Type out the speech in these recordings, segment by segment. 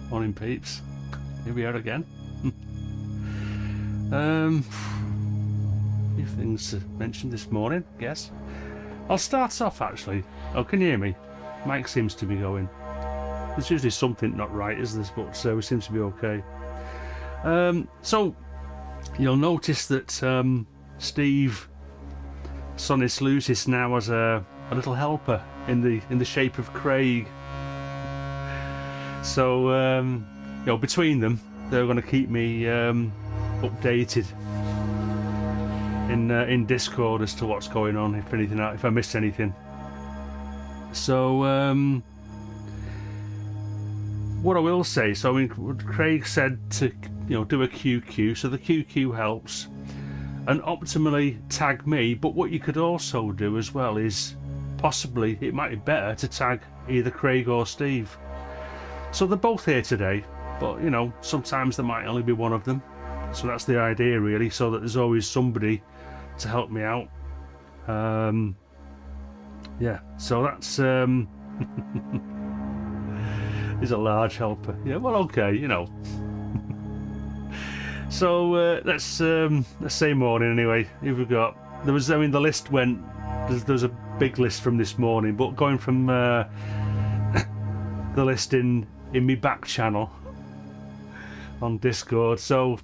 Morning, peeps. Here we are again. Few things to mention this morning, I guess. I'll start off actually. Oh, can you hear me? Mic seems to be going. There's usually something not right, is this? But we seem to be okay. So you'll notice that Steve Sonny Sluices now has a little helper in the shape of Craig. So between them, they're going to keep me updated in Discord as to what's going on, if I missed anything. So what I will say, so I mean, Craig said to do a QQ, so the QQ helps, and optimally tag me. But what you could also do as well is possibly it might be better to tag either Craig or Steve. So they're both here today, but sometimes there might only be one of them. So that's the idea really, so that there's always somebody to help me out. Yeah, so that's is a large helper. Yeah, well, okay, So let's say morning anyway. Here we got. There was, the list went. There's a big list from this morning, but going from the list in my back channel on Discord. So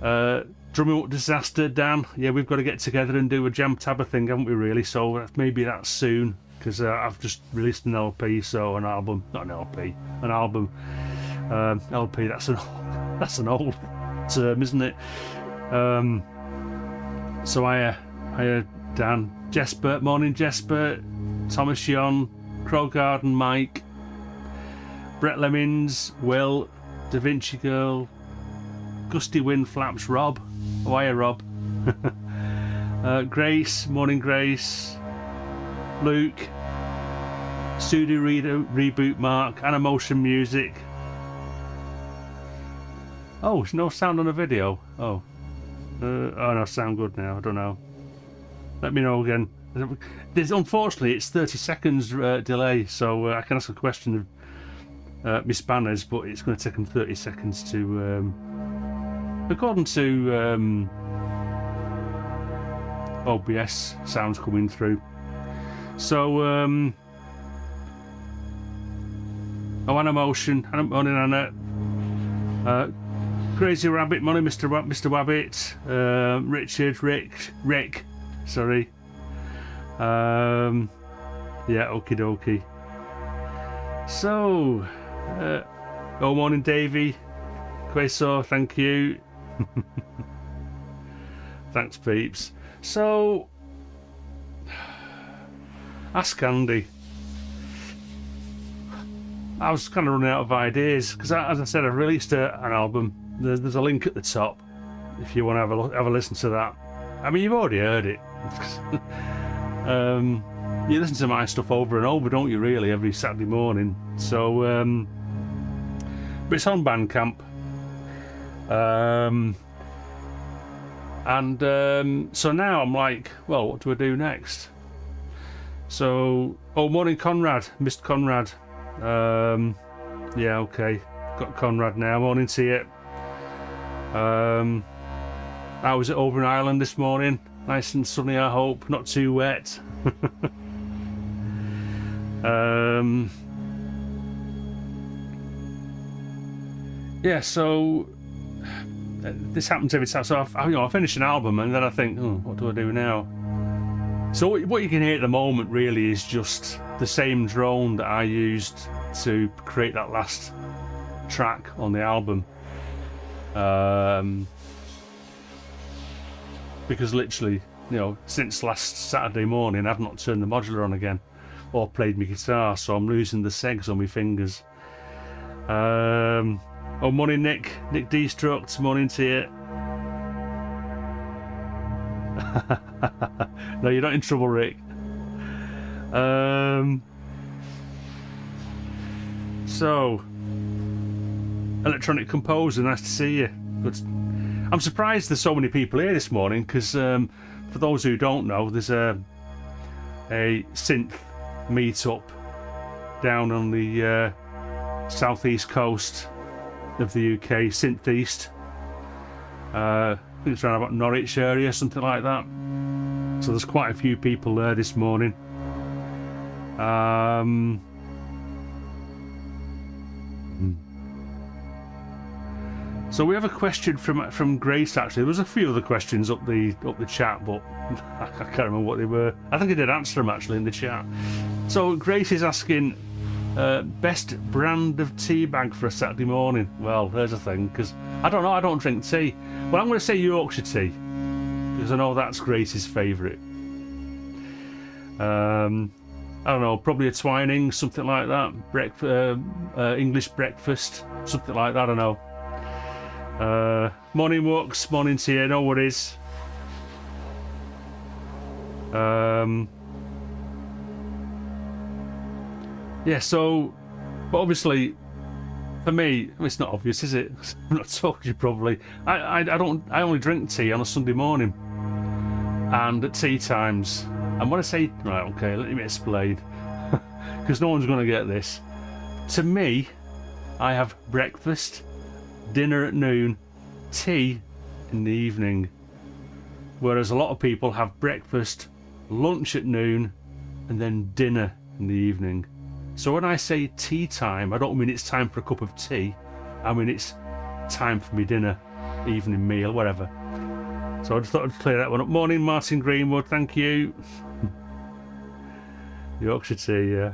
Drumming Up Disaster, Dan. Yeah, we've got to get together and do a jam tabber thing, haven't we? Really? So maybe that's soon, because I've just released an LP, so an album, not an LP, an album. LP. That's an old term, isn't it? So I Dan, Jesper, morning Jesper, Thomas Yon, Crow Garden Mike, Brett Lemmings, Will, Da Vinci Girl, Gusty Wind Flaps, Rob, how are you, Rob? Grace, morning Grace, Luke, Studio Reboot Mark, Animation Music. Oh, there's no sound on the video. Oh, no, sound good now. I don't know. Let me know again. Unfortunately, it's 30 seconds delay, so I can ask a question of Miss Banners, but it's going to take them 30 seconds to, according to OBS sounds coming through. So, Animation, morning Anna. Crazy Rabbit, morning Mr. Wabbit, Richard, Rick, sorry. Yeah, okie dokie. So, morning Davey, Queso, thank you. Thanks peeps. So, Ask Andy. I was kind of running out of ideas because, as I said, I've released an album. There's a link at the top if you want to have a listen to that. I mean, you've already heard it. You listen to my stuff over and over, don't you? Really, every Saturday morning. So, but it's on Bandcamp. So now I'm like, well, what do I do next? So, morning Conrad, missed Conrad. Yeah, okay, got Conrad now. Morning to you. I was over in Ireland this morning, nice and sunny, I hope, not too wet. Yeah, so this happens every time. So I finish an album and then I think, what do I do now? So what you can hear at the moment really is just the same drone that I used to create that last track on the album. Because literally, since last Saturday morning I've not turned the modular on again or played my guitar, so I'm losing the segs on my fingers. Morning Nick Destruct, morning to you. No, you're not in trouble, Rick. So, Electronic Composer, nice to see you. Good. I'm surprised there's so many people here this morning because, for those who don't know, there's a synth meetup down on the southeast coast of the UK, synth east. I think it's around about Norwich area, something like that. So there's quite a few people there this morning. So we have a question from Grace. Actually, there was a few other questions up the chat, but I can't remember what they were. I think I did answer them actually in the chat. So Grace is asking, best brand of tea bag for a Saturday morning. Well, there's a thing, because I don't know. I don't drink tea. Well, I'm going to say Yorkshire tea, because I know that's Grace's favourite. I don't know, probably a Twinings, something like that. English breakfast, something like that. I don't know. Morning Wux, morning tea, no worries. Yeah, so, but obviously, for me, it's not obvious, is it? I'm not told you probably. I only drink tea on a Sunday morning, and at tea times. And when I say, right, okay, let me explain, because no one's going to get this. To me, I have breakfast, dinner at noon, tea in the evening, whereas a lot of people have breakfast, lunch at noon, and then dinner in the evening. So when I say tea time, I don't mean it's time for a cup of tea. I mean it's time for me dinner, evening meal, whatever. So I just thought I'd clear that one up. Morning, Martin Greenwood, thank you. Yorkshire tea, yeah.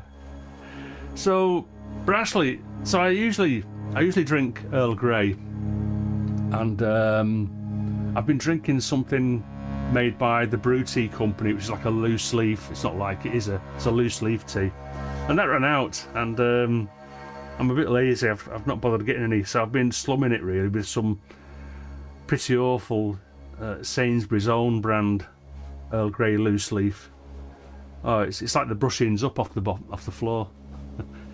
So, but actually, so I usually drink Earl Grey, and I've been drinking something made by the Brew Tea Company, which is like a loose leaf. It's not like it is it's a loose leaf tea, and that ran out, and I'm a bit lazy. I've not bothered getting any, so I've been slumming it really with some pretty awful Sainsbury's own brand Earl Grey loose leaf. Oh, it's like the brushings up off the floor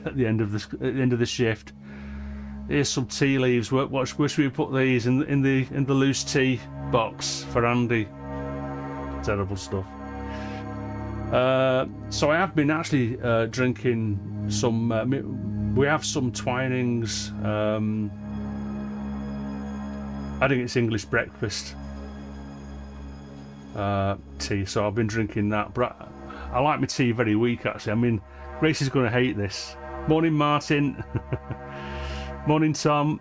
at the end of the shift. Here's some tea leaves. Where should we put these in the loose tea box for Andy? Terrible stuff. So I have been actually drinking some. We have some Twinings. I think it's English breakfast tea. So I've been drinking that, but I like my tea very weak actually. I mean, Grace is going to hate this. Morning, Martin. Morning, Tom.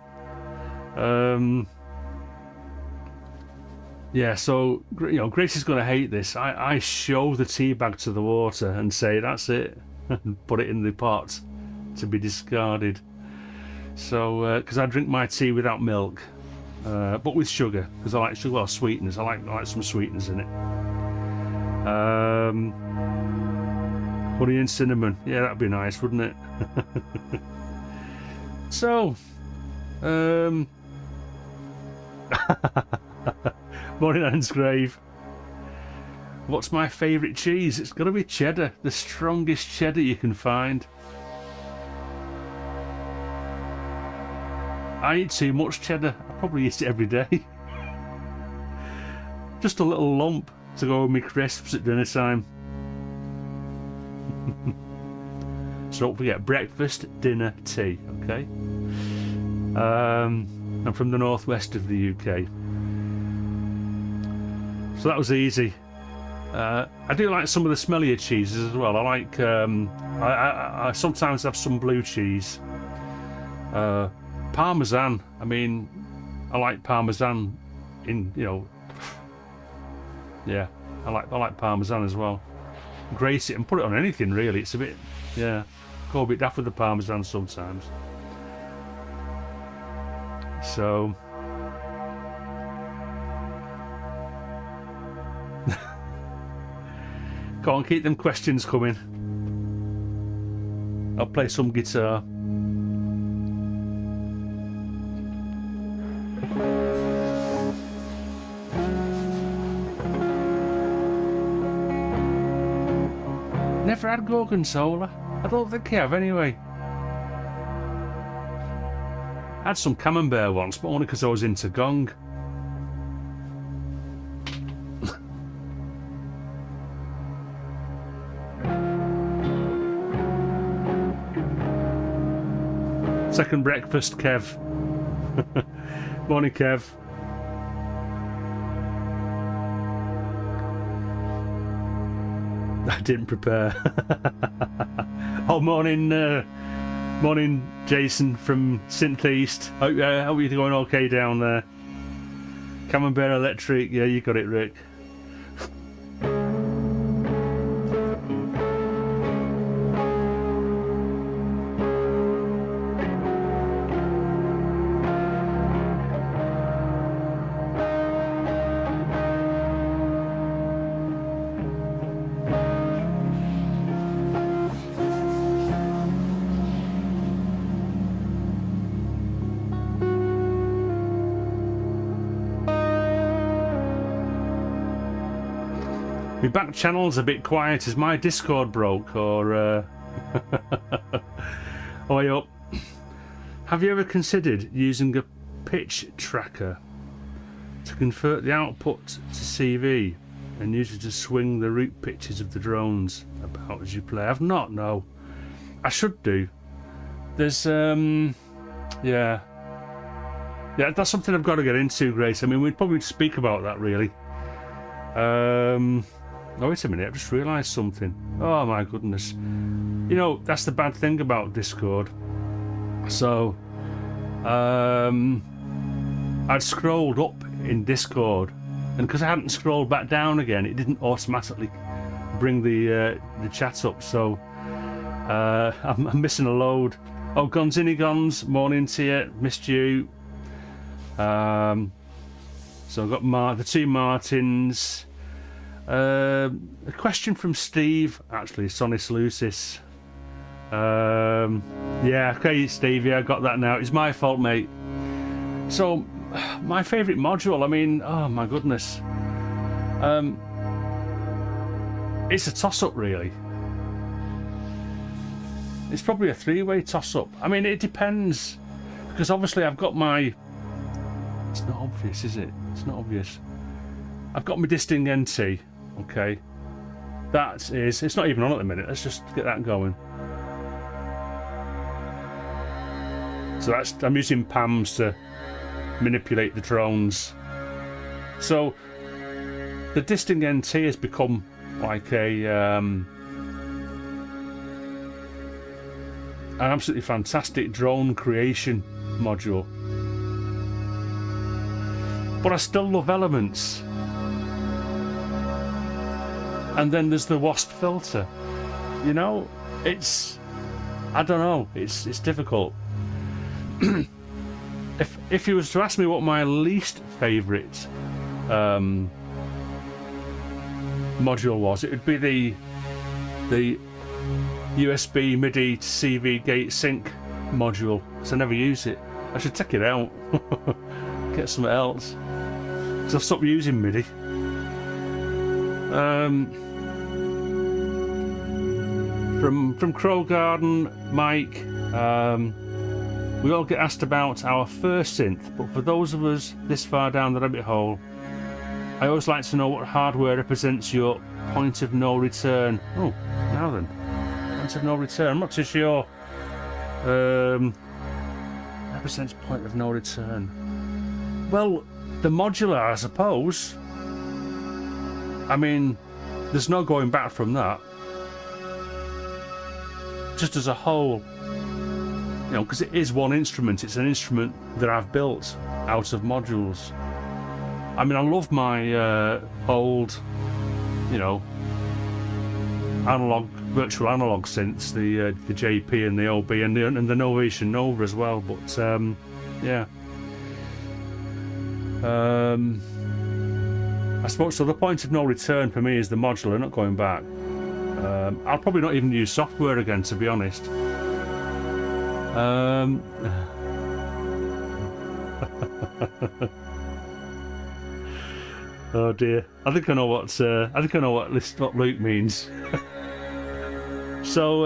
Yeah, so Grace is going to hate this. I show the tea bag to the water and say that's it, and put it in the pot to be discarded. So because I drink my tea without milk, but with sugar, because I like sugar. Well, sweeteners. I like some sweeteners in it. Honey and cinnamon. Yeah, that'd be nice, wouldn't it? So, morning, Anne's Grave. What's my favourite cheese? It's got to be cheddar, the strongest cheddar you can find. I eat too much cheddar. I probably eat it every day. Just a little lump to go with my crisps at dinner time. So don't forget breakfast, dinner, tea, okay? I'm from the northwest of the UK. So that was easy. I do like some of the smellier cheeses as well. I like, I sometimes have some blue cheese. Parmesan, I mean, I like Parmesan in, yeah, I like Parmesan as well. Grace it and put it on anything really. It's a bit, yeah, go a bit daft with the Parmesan sometimes. So go on, keep them questions coming. I'll play some guitar. Never had Gorgonzola. I don't think I have anyway. I had some camembert once, but only because I was into gong. Second breakfast, Kev. Morning, Kev. I didn't prepare. Oh, morning, morning, Jason from Synth East. Hope you're going okay down there. Camembert Electric, yeah, you got it, Rick. My back channel's a bit quiet. Is my Discord broke or way up? Have you ever considered using a pitch tracker to convert the output to CV and use it to swing the root pitches of the drones about as you play? I've not, no. I should do. There's yeah, that's something I've got to get into, Grace. I mean, we'd probably speak about that really. Oh, wait a minute, I've just realised something. Oh my goodness. You know, that's the bad thing about Discord. So, I'd scrolled up in Discord, and because I hadn't scrolled back down again, it didn't automatically bring the chat up, so I'm missing a load. Oh, Gonzini Gons, morning to you, missed you. So I've got the two Martins. A question from Steve, actually, Sonis Lucis. Yeah, okay, Steve, yeah, I got that now. It's my fault, mate. So, my favourite module, I mean, oh my goodness. It's a toss-up, really. It's probably a three-way toss-up. I mean, it depends. Because obviously I've got my... It's not obvious, is it? It's not obvious. I've got my Disting NT, okay. That is... It's not even on at the minute. Let's just get that going. So that's... I'm using PAMs to manipulate the drones. So the Disting NT has become like a... an absolutely fantastic drone creation module. But I still love elements. And then there's the WASP filter. You know, it's... I don't know, it's difficult. If you was to ask me what my least favourite module was, it would be the USB MIDI to CV gate sync module, because I never use it. I should take it out. Get something else, because I've stopped using MIDI. From Crow Garden, Mike, we all get asked about our first synth, but for those of us this far down the rabbit hole, I always like to know what hardware represents your point of no return. Oh, now then. Point of no return. I'm not too sure. Represents point of no return. Well, the modular, I suppose. I mean, there's no going back from that. Just as a whole, you know, because it is one instrument. It's an instrument that I've built out of modules. I mean, I love my old, you know, analog, virtual analog synths, the JP and the OB and the Novation Nova as well. But yeah, I suppose so. The point of no return for me is the modular, not going back. I'll probably not even use software again, to be honest. Oh dear! I think I know what what Luke means. So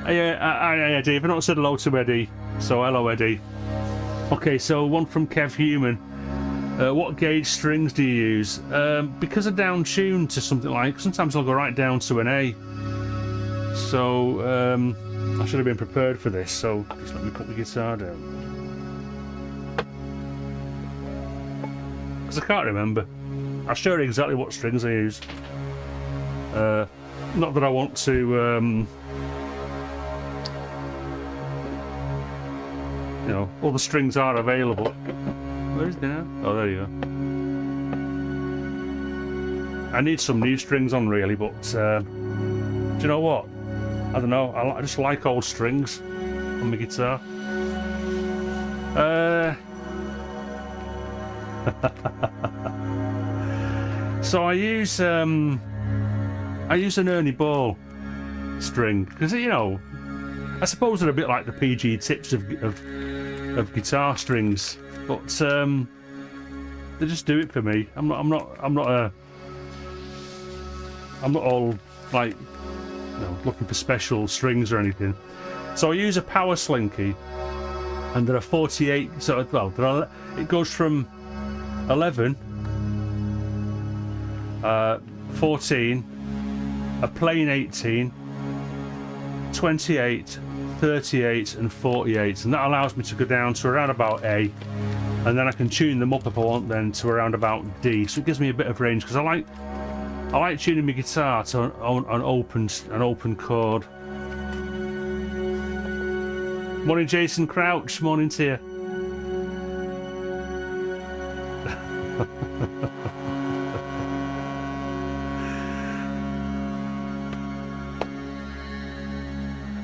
yeah, Eddie. I've not said hello to Eddie, so hello, Eddie. Okay, so one from Kev Human. What gauge strings do you use? Because I'm down tuned to something like, sometimes I'll go right down to an A. So I should have been prepared for this, so just let me put the guitar down. Because I can't remember. I'll show you exactly what strings I use. Not that I want to, you know, all the strings are available. Where is it now? Oh, there you go. I need some new strings on really, but do you know what? I don't know. I just like old strings on my guitar. So I use an Ernie Ball string because, you know, I suppose they're a bit like the PG tips of guitar strings, but they just do it for me. I'm not all like, you know, looking for special strings or anything. So I use a power slinky, and there are 48. So well, it goes from 11, 14, a plain 18, 28, 38 and 48, and that allows me to go down to around about A, and then I can tune them up if I want then to around about D, so it gives me a bit of range because I like tuning my guitar to an open chord. Morning Jason Crouch, morning to you.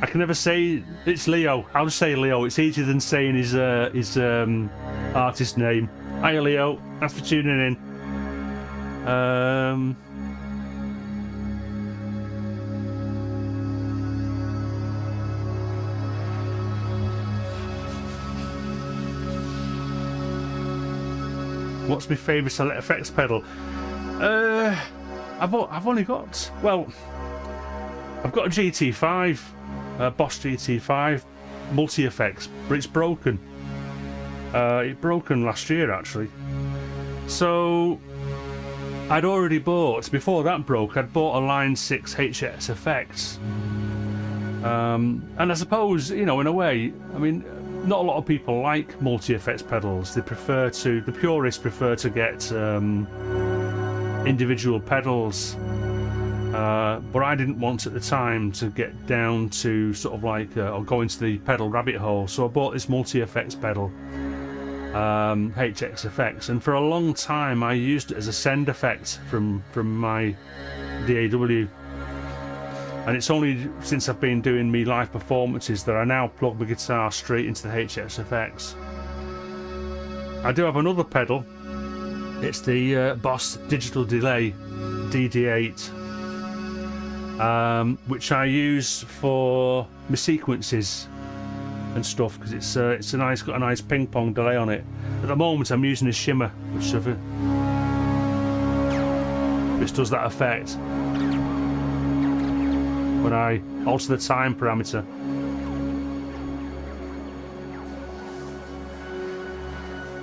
I can never say it's Leo. I'll just say Leo. It's easier than saying his artist name. Hiya Leo. Thanks for tuning in. What's my favourite select effects pedal? I've only got, well, I've got a GT5. Boss GT5 multi-effects, but it's broken. It broken last year actually. So I'd already bought, before that broke, I'd bought a Line 6 HX effects. And I suppose, you know, in a way, I mean, not a lot of people like multi-effects pedals. The purists prefer to get individual pedals. But I didn't want at the time to get down to sort of like or go into the pedal rabbit hole, so I bought this multi-effects pedal, HX effects, and for a long time I used it as a send effect from my DAW, and it's only since I've been doing me live performances that I now plug my guitar straight into the HX effects. I do have another pedal. It's the Boss Digital Delay DD8. Which I use for my sequences and stuff because it's got a nice ping pong delay on it. At the moment I'm using a shimmer which does that effect when I alter the time parameter.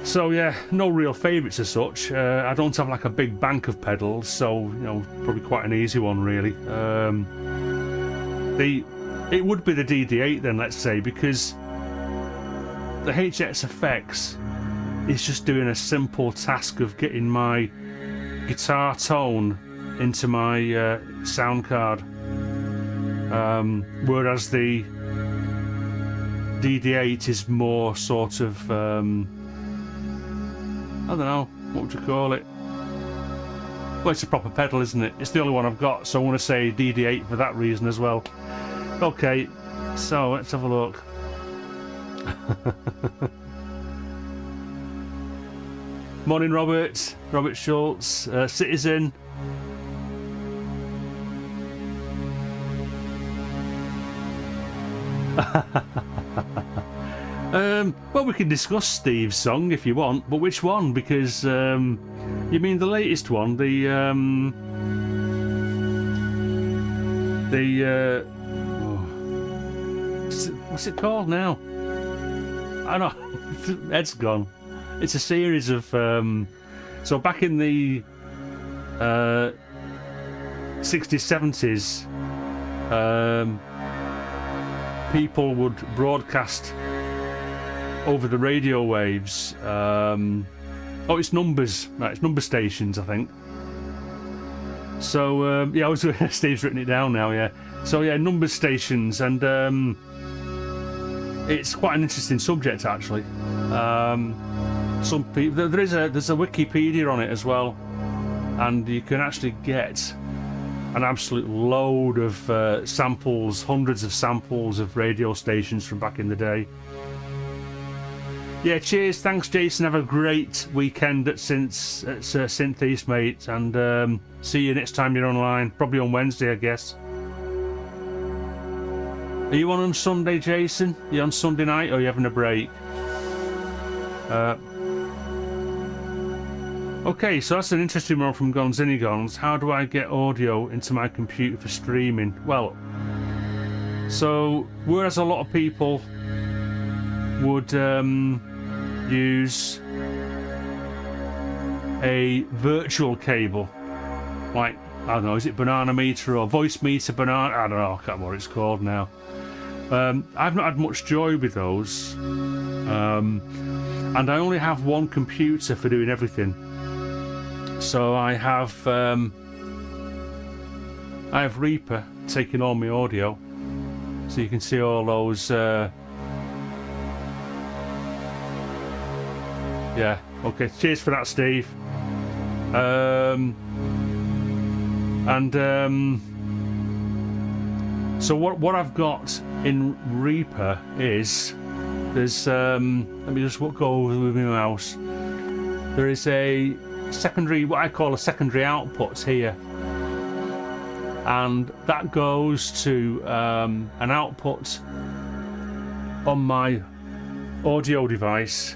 So yeah, no real favourites as such. I don't have like a big bank of pedals, so you know, probably quite an easy one really. It would be the DD8 then, let's say, because the HX effects is just doing a simple task of getting my guitar tone into my sound card, whereas the DD8 is more sort of I don't know, what would you call it? Well, it's a proper pedal, isn't it? It's the only one I've got, so I want to say DD8 for that reason as well. Okay, so let's have a look. Morning, Robert Schultz, Citizen. Well, we can discuss Steve's song if you want, but which one? Because you mean the latest one, what's it called now? I don't know. Ed's gone. It's a series of so back in the 60s, 70s, people would broadcast over the radio waves. It's numbers. Right, it's number stations, I think. So yeah, Steve's written it down now. Yeah. So yeah, number stations, and it's quite an interesting subject actually. Some people there's a Wikipedia on it as well, and you can actually get an absolute load of samples, hundreds of samples of radio stations from back in the day. Yeah, cheers, thanks Jason, have a great weekend at Synth East, mate, and see you next time you're online, probably on Wednesday, I guess. Are you on Sunday, Jason? Are you on Sunday night, or are you having a break? Okay, so that's an interesting one from Gonzinigons. How do I get audio into my computer for streaming? Well, so whereas a lot of people would use a virtual cable, like, I don't know, is it Banana Meter or Voice Meter Banana? I don't know, I can't remember what it's called now. I've not had much joy with those, and I only have one computer for doing everything. So I have Reaper taking all my audio, so you can see all those. Yeah. Okay. Cheers for that, Steve. So what I've got in Reaper is there's let me just go over with my mouse. There is a secondary, what I call a secondary output here, and that goes to an output on my audio device,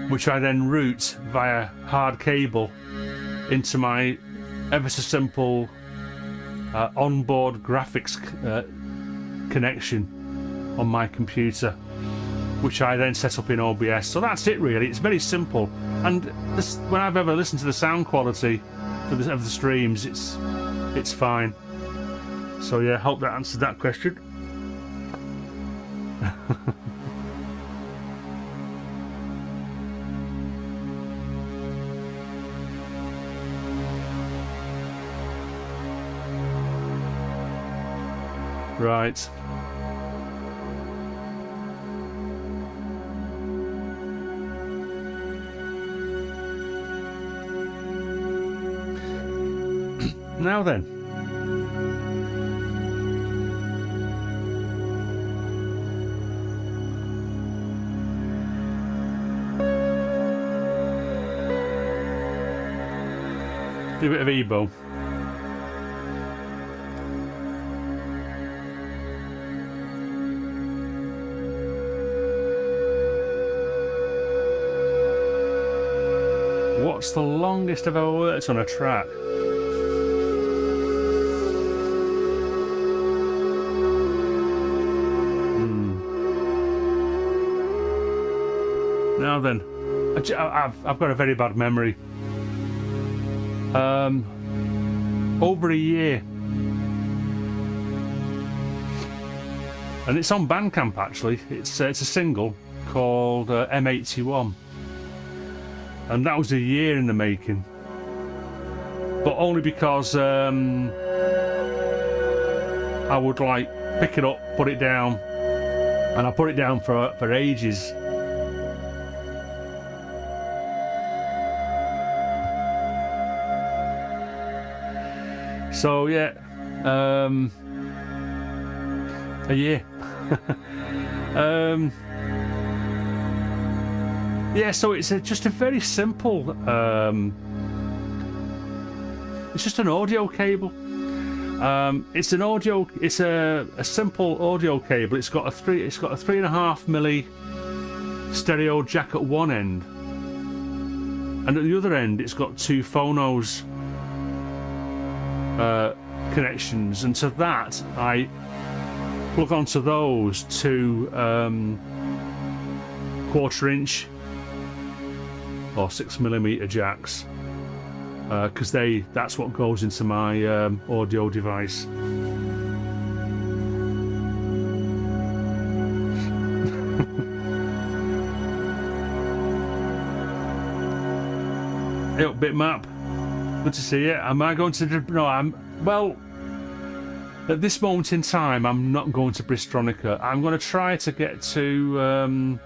which I then route via hard cable into my ever so simple onboard graphics connection on my computer, which I then set up in OBS. So that's it really, it's very simple, and this, when I've ever listened to the sound quality of the streams, it's fine. So yeah, hope that answered that question. Right. Now then. Do a bit of Ebo. What's the longest I've ever worked on a track? Now then, I've got a very bad memory. Over a year, and it's on Bandcamp actually. It's a single called M81, and that was a year in the making. But only because I would like pick it up, put it down, and I put it down for ages. So yeah, a year. Yeah, so it's just a very simple. It's just an audio cable. It's an audio. It's a simple audio cable. It's got a 3.5 milli stereo jack at one end, and at the other end, it's got two phonos. Connections, and to that I plug onto those two 1/4" or 6mm jacks, because that's what goes into my audio device. up, Bitmap? Good to see you. Am I going to... No, well, at this moment in time, I'm not going to Bristronica. I'm going to try to get to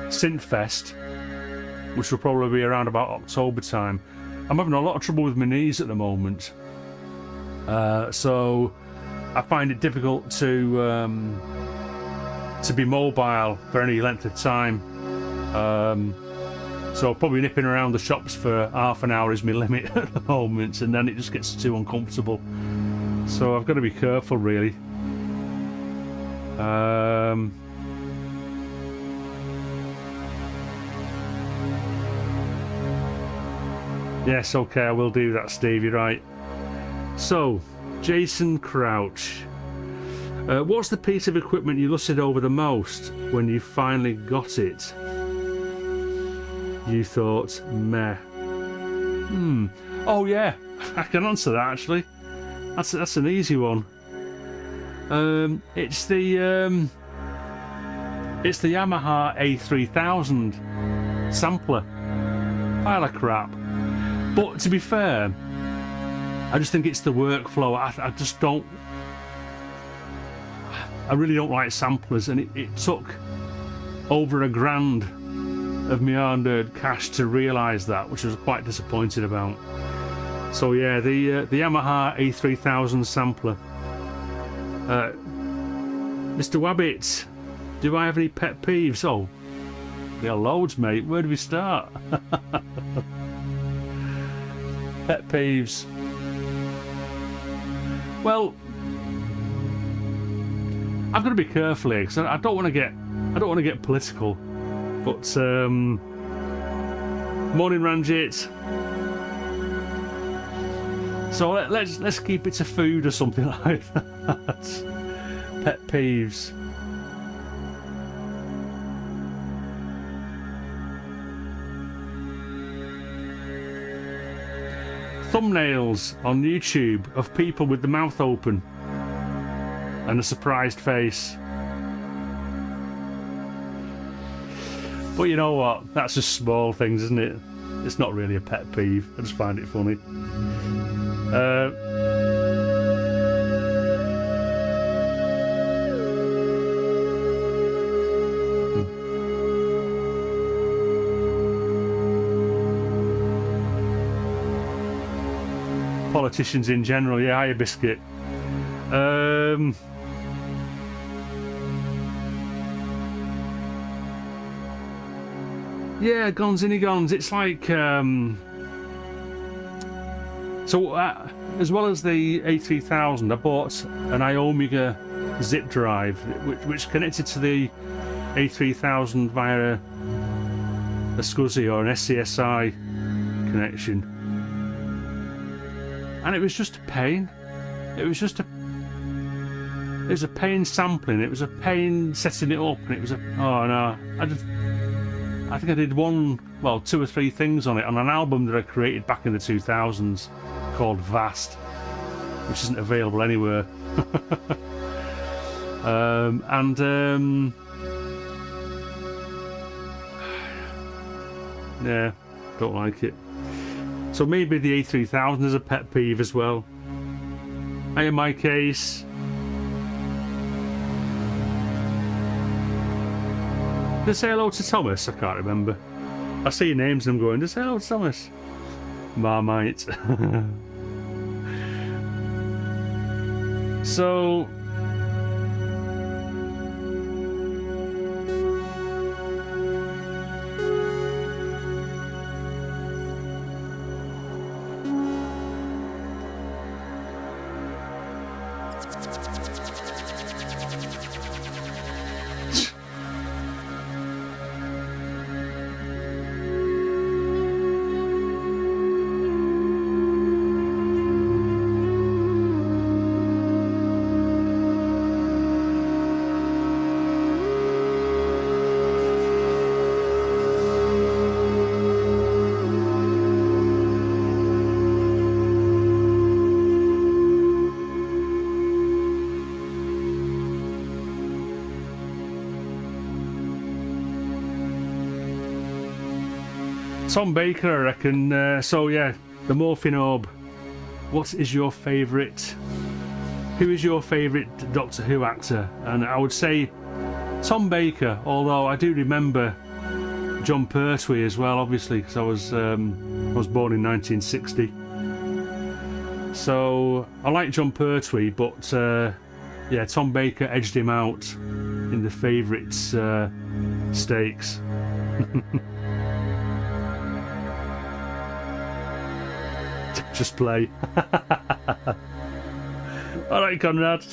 Synthfest, which will probably be around about October time. I'm having a lot of trouble with my knees at the moment. So I find it difficult to be mobile for any length of time. So probably nipping around the shops for half an hour is my limit at the moment, and then it just gets too uncomfortable. So I've got to be careful, really. Yes, okay, I will do that, Steve, you're right. So, Jason Crouch. What's the piece of equipment you lusted over the most when you finally got it? You thought, meh. Oh yeah, I can answer that actually. That's an easy one. It's the Yamaha A3000 sampler. Pile of crap. But to be fair, I just think it's the workflow. I just don't. I really don't like samplers, and it took over $1,000 of my hard-earned cash to realise that, which I was quite disappointed about. So yeah, the Yamaha A3000 sampler. Mr. Wabbit, do I have any pet peeves? Oh, there are loads, mate. Where do we start? Pet peeves. Well, I've got to be careful here because I don't want to get political. But morning, Ranjit. So let's keep it to food or something like that. Pet peeves. Thumbnails on YouTube of people with the mouth open and a surprised face. But you know what? That's just small things, isn't it? It's not really a pet peeve. I just find it funny. Politicians in general, yeah, hiya biscuit. Yeah, Gonzini Gons. It's like so. As well as the A3000, I bought an Iomega zip drive, which connected to the A3000 via a SCSI or an SCSI connection, and it was just a pain. It was a pain sampling. It was a pain setting it up, and it was oh no, I think I did two or three things on it on an album that I created back in the 2000s called Vast, which isn't available anywhere. Yeah, don't like it. So maybe the A3000 is a pet peeve as well. In my case, did I say hello to Thomas? I can't remember. I see your names and I'm going, just say hello to Thomas. Marmite. So Tom Baker, I reckon. So yeah, the Morphine Orb. What is your favourite? Who is your favourite Doctor Who actor? And I would say Tom Baker, although I do remember John Pertwee as well, obviously, because I was born in 1960. So I like John Pertwee, but yeah, Tom Baker edged him out in the favourites stakes. Just play. All right, Conrad.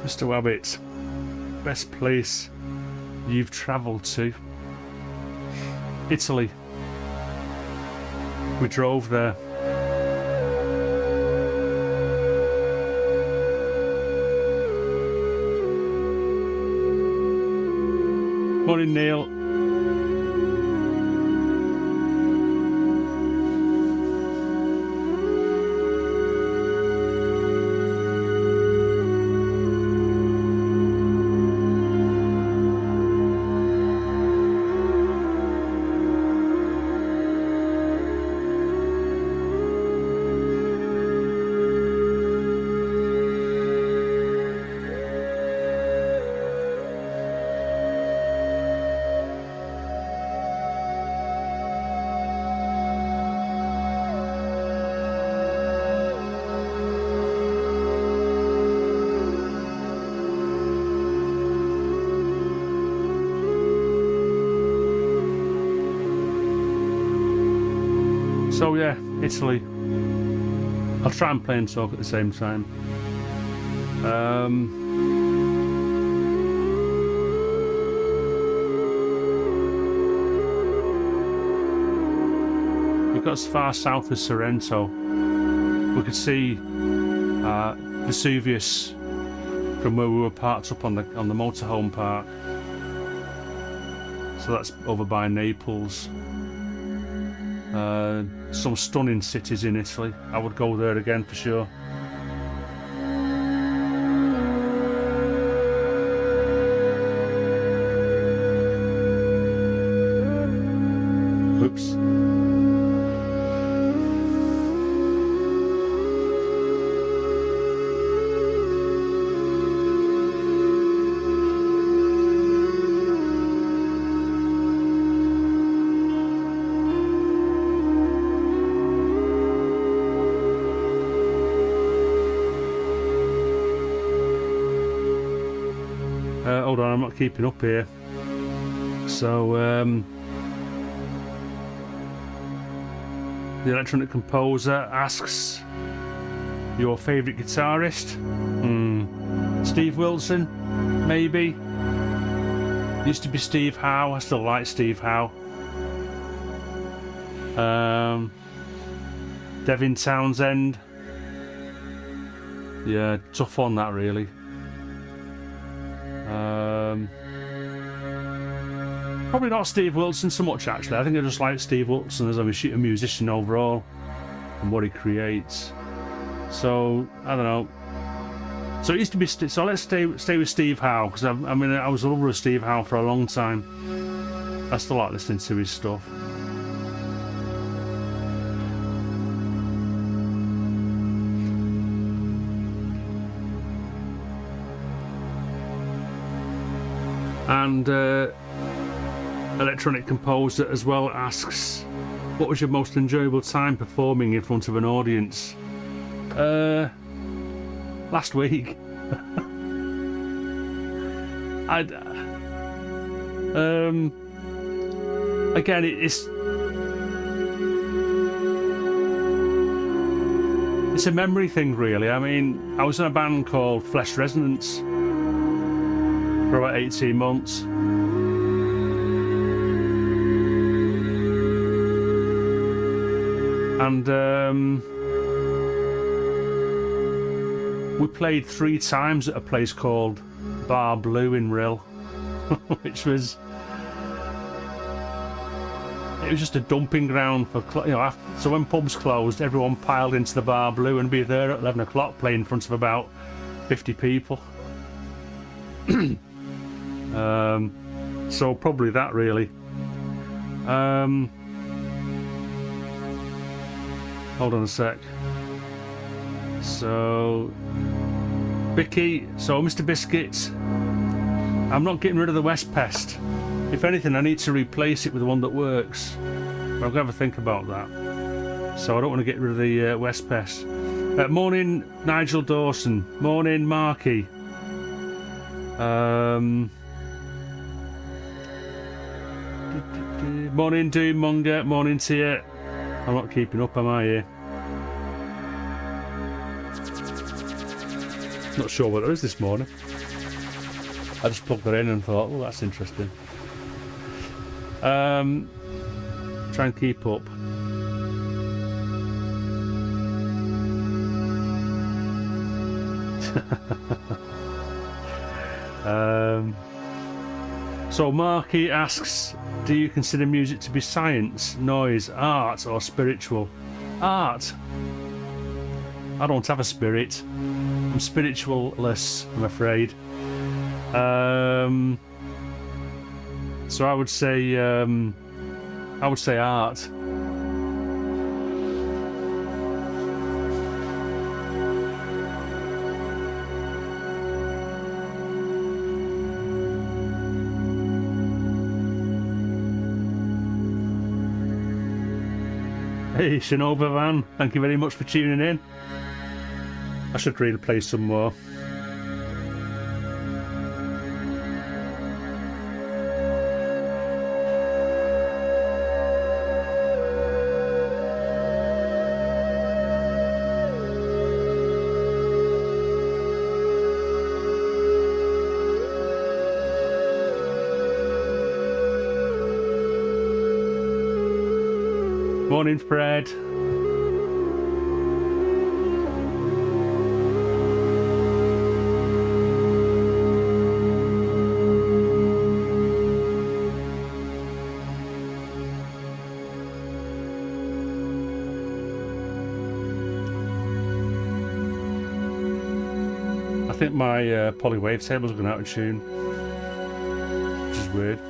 Mr. Wabbit, best place you've travelled to? Italy. We drove there. Morning, Neil. So yeah, Italy. I'll try and play and talk at the same time. We got as far south as Sorrento. We could see Vesuvius from where we were parked up on the motorhome park. So that's over by Naples. Some stunning cities in Italy. I would go there again for sure. Oops. Hold on, I'm not keeping up here. So, the electronic composer asks, your favourite guitarist? Steve Wilson, maybe. Used to be Steve Howe. I still like Steve Howe. Devin Townsend. Yeah, tough on that really. Probably not Steve Wilson so much actually. I think I just like Steve Wilson as a musician overall and what he creates. So I don't know. So it used to be. So let's stay with Steve Howe, because I mean I was a lover of Steve Howe for a long time. I still like listening to his stuff. And Electronic Composer as well asks, what was your most enjoyable time performing in front of an audience? Last week. Again, it's a memory thing, really. I mean, I was in a band called Flesh Resonance for about 18 months. And we played 3 times at a place called Bar Blue in Rill, which was... It was just a dumping ground for, so when pubs closed, everyone piled into the Bar Blue and be there at 11 o'clock playing in front of about 50 people. So probably that, really. Hold on a sec. So Bicky, so Mr. Biscuits, I'm not getting rid of the West Pest. If anything, I need to replace it with the one that works. I'm going to have a think about that. So I don't want to get rid of the West Pest. Morning, Nigel Dawson. Morning, Marky. Morning, Doom Monger. Morning to you. I'm not keeping up, am I here? Not sure what it is this morning. I just plugged it in and thought, oh, that's interesting. Try and keep up. So Marky asks, do you consider music to be science, noise, art, or spiritual? Art. I don't have a spirit. I'm spiritualless, I'm afraid. So I would say art. Hey, Shinova Van, thank you very much for tuning in. I should really play some more. Morning, Fred. I think my poly wavetable's gone out of tune, which is weird.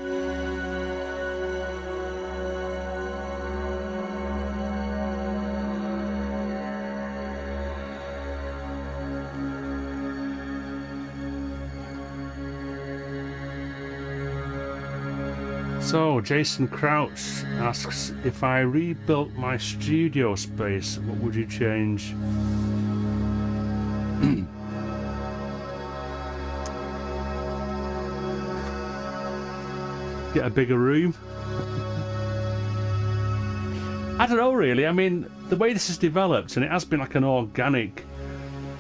So, Jason Crouch asks, if I rebuilt my studio space, what would you change? Get a bigger room? I don't know, really. I mean, the way this has developed, and it has been like an organic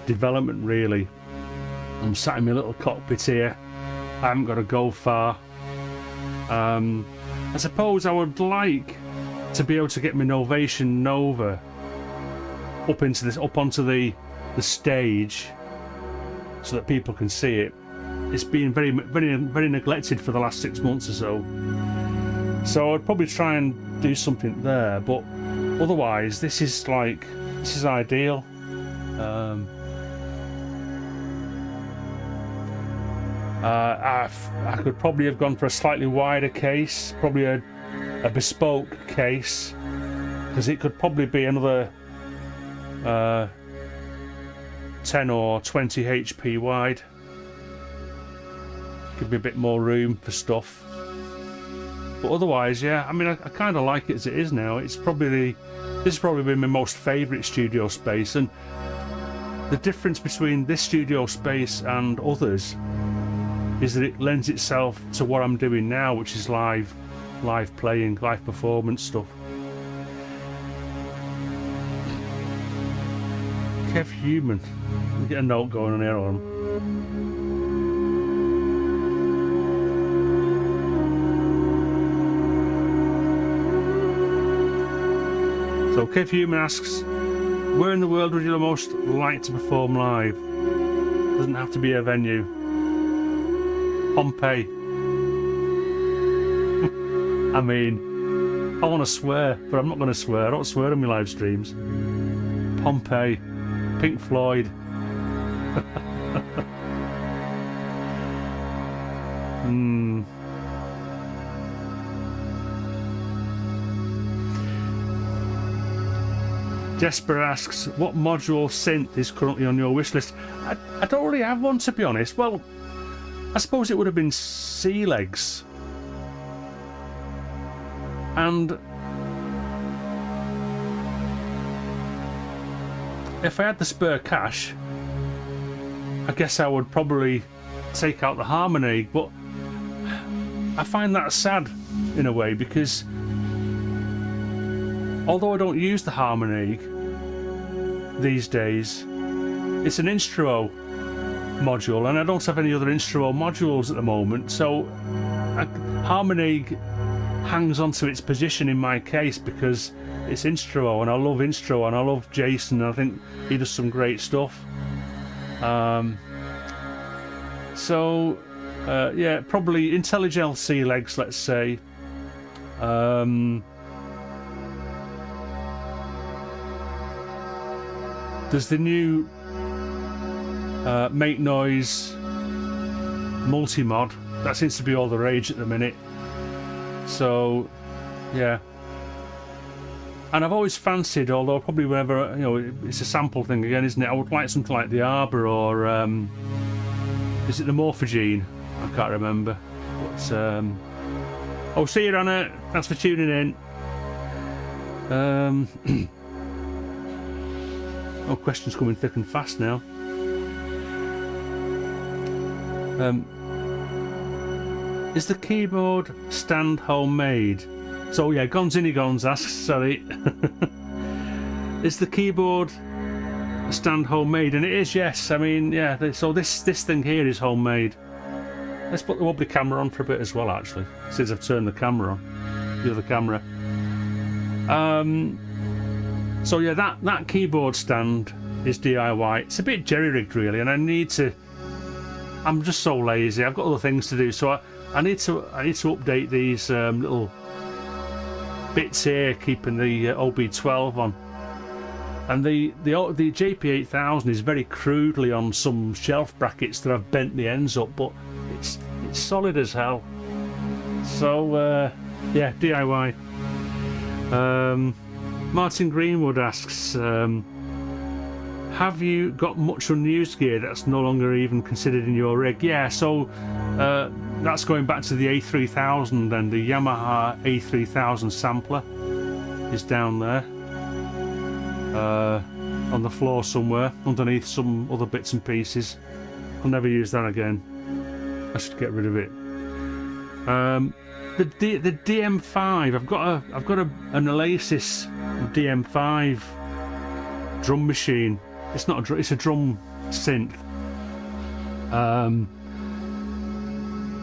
development, really. I'm sat in my little cockpit here. I haven't got to go far. I suppose I would like to be able to get my Novation Nova up onto the stage, so that people can see it. It's been very neglected for the last 6 months or so. So I'd probably try and do something there, but otherwise this is ideal. I could probably have gone for a slightly wider case, probably a bespoke case, because it could probably be another 10 or 20 HP wide. Give me a bit more room for stuff. But otherwise, yeah, I mean, I kind of like it as it is now. This has probably been my most favourite studio space, and the difference between this studio space and others is that it lends itself to what I'm doing now, which is live playing, live performance stuff. Kev Human, get a note going on here on. So Kev Human asks, where in the world would you most like to perform live? Doesn't have to be a venue. Pompeii. I mean, I want to swear, but I'm not going to swear. I don't swear on my live streams. Pompeii. Pink Floyd. Jesper asks, what module synth is currently on your wish list? I don't really have one, to be honest. Well, I suppose it would have been Sea Legs. And if I had the spare cash, I guess I would probably take out the Harmony, but I find that sad in a way, because although I don't use the Harmony these days, it's an Instro module, and I don't have any other Instro modules at the moment, so Harmony hangs onto its position in my case because it's Instro, and I love Instro, and I love Jason, and I think he does some great stuff. Yeah, probably IntelliGel Sea Legs, let's say. There's the new Make Noise multi-mod. That seems to be all the rage at the minute. So, yeah. And I've always fancied, although probably whenever, it's a sample thing again, isn't it? I would like something like the Arbor, or is it the Morphogene? I can't remember. But, oh, see you, Anna. Thanks for tuning in. Oh, questions coming thick and fast now. Is the keyboard stand homemade? So yeah, Gonzini Gons asks, sorry. Is the keyboard stand homemade? And it is, yes. I mean, yeah, so this thing here is homemade. Let's put the wobbly camera on for a bit as well, actually, since I've turned the camera on, the other camera. So yeah, that keyboard stand is DIY. It's a bit jerry-rigged really, and I'm just so lazy. I've got other things to do, so I need to update these little bits here, keeping the OB12 on. And the JP8000 is very crudely on some shelf brackets that I've bent the ends up, but it's solid as hell. So yeah, DIY. Martin Greenwood asks, have you got much unused gear that's no longer even considered in your rig? Yeah, so that's going back to the A3000, and the Yamaha A3000 sampler is down there on the floor somewhere underneath some other bits and pieces. I'll never use that again. I should get rid of it. The DM5, I've got an Oasis DM5 drum machine. It's not a drum, it's a drum synth.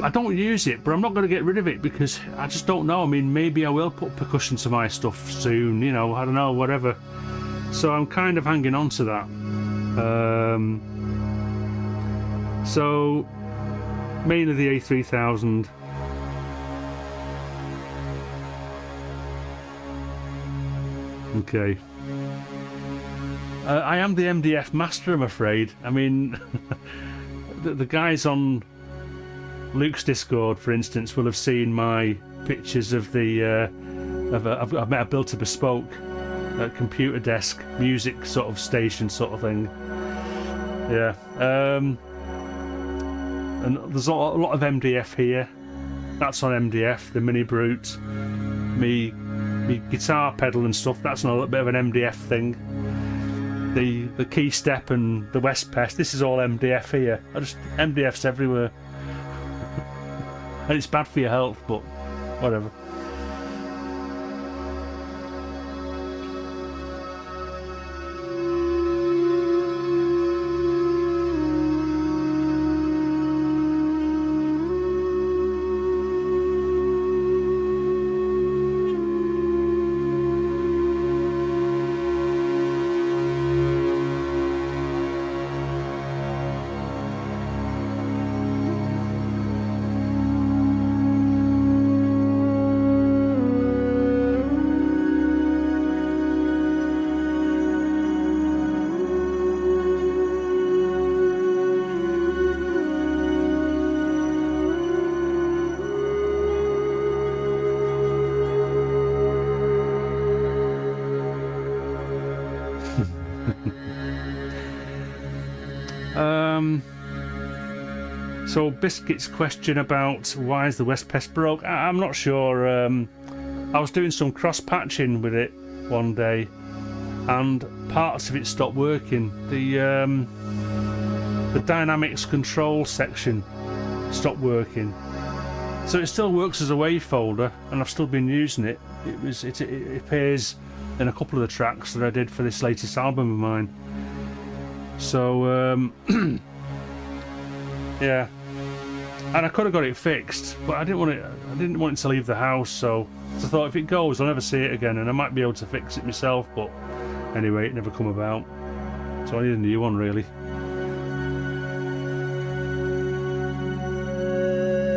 I don't use it, but I'm not going to get rid of it because I just don't know. I mean, maybe I will put percussion to my stuff soon, I don't know, whatever. So I'm kind of hanging on to that. So mainly the A3000. Okay. I am the MDF master, I'm afraid. I mean, the guys on Luke's Discord, for instance, will have seen my pictures of the. I've built a bespoke computer desk music sort of station sort of thing. Yeah. And there's a lot of MDF here. That's on MDF, the Mini Brute. Me guitar pedal and stuff, that's on a little bit of an MDF thing. The key step and the West Pest, this is all MDF here. MDF's everywhere. And it's bad for your health, but whatever. So Biscuit's question about why is the West Pest broke? I'm not sure. I was doing some cross patching with it one day, and parts of it stopped working. The dynamics control section stopped working. So it still works as a wave folder, and I've still been using it. It appears in a couple of the tracks that I did for this latest album of mine. So yeah, and I could have got it fixed, but I didn't want it to leave the house. So I thought, if it goes, I'll never see it again, and I might be able to fix it myself. But anyway, it never come about. So I need a new one, really.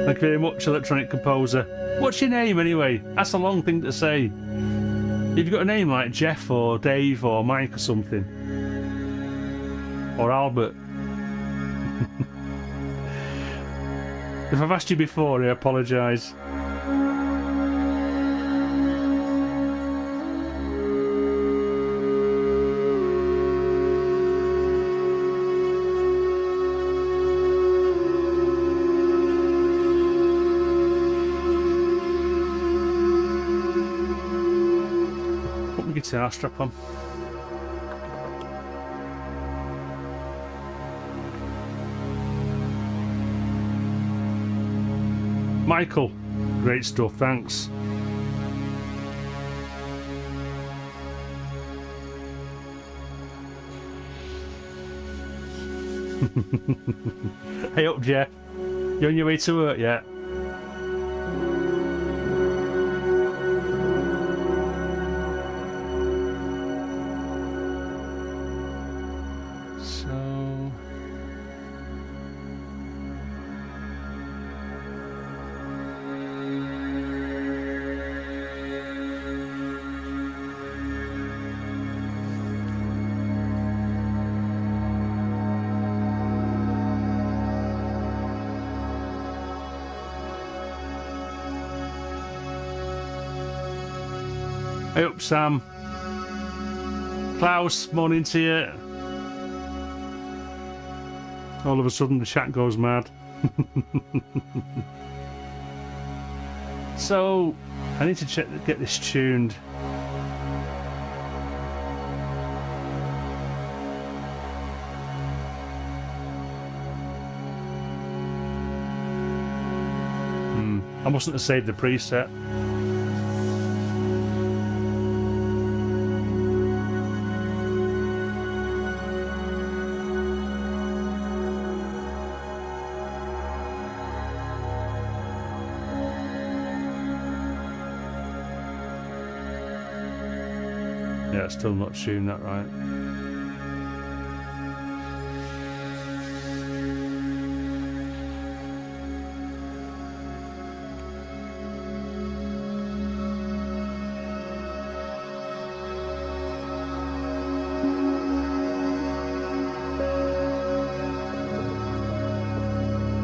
Thank you very much, Electronic Composer. What's your name, anyway? That's a long thing to say. If you've got a name like Jeff or Dave or Mike or something, or Albert. If I've asked you before, I apologise. Put my guitar strap on. Michael, great stuff, thanks. Hey up, Jeff. You on your way to work yet? Hey up, Sam. Klaus, morning to you. All of a sudden the chat goes mad. So, I need to get this tuned. I mustn't have saved the preset. Yeah, still not tuned that right.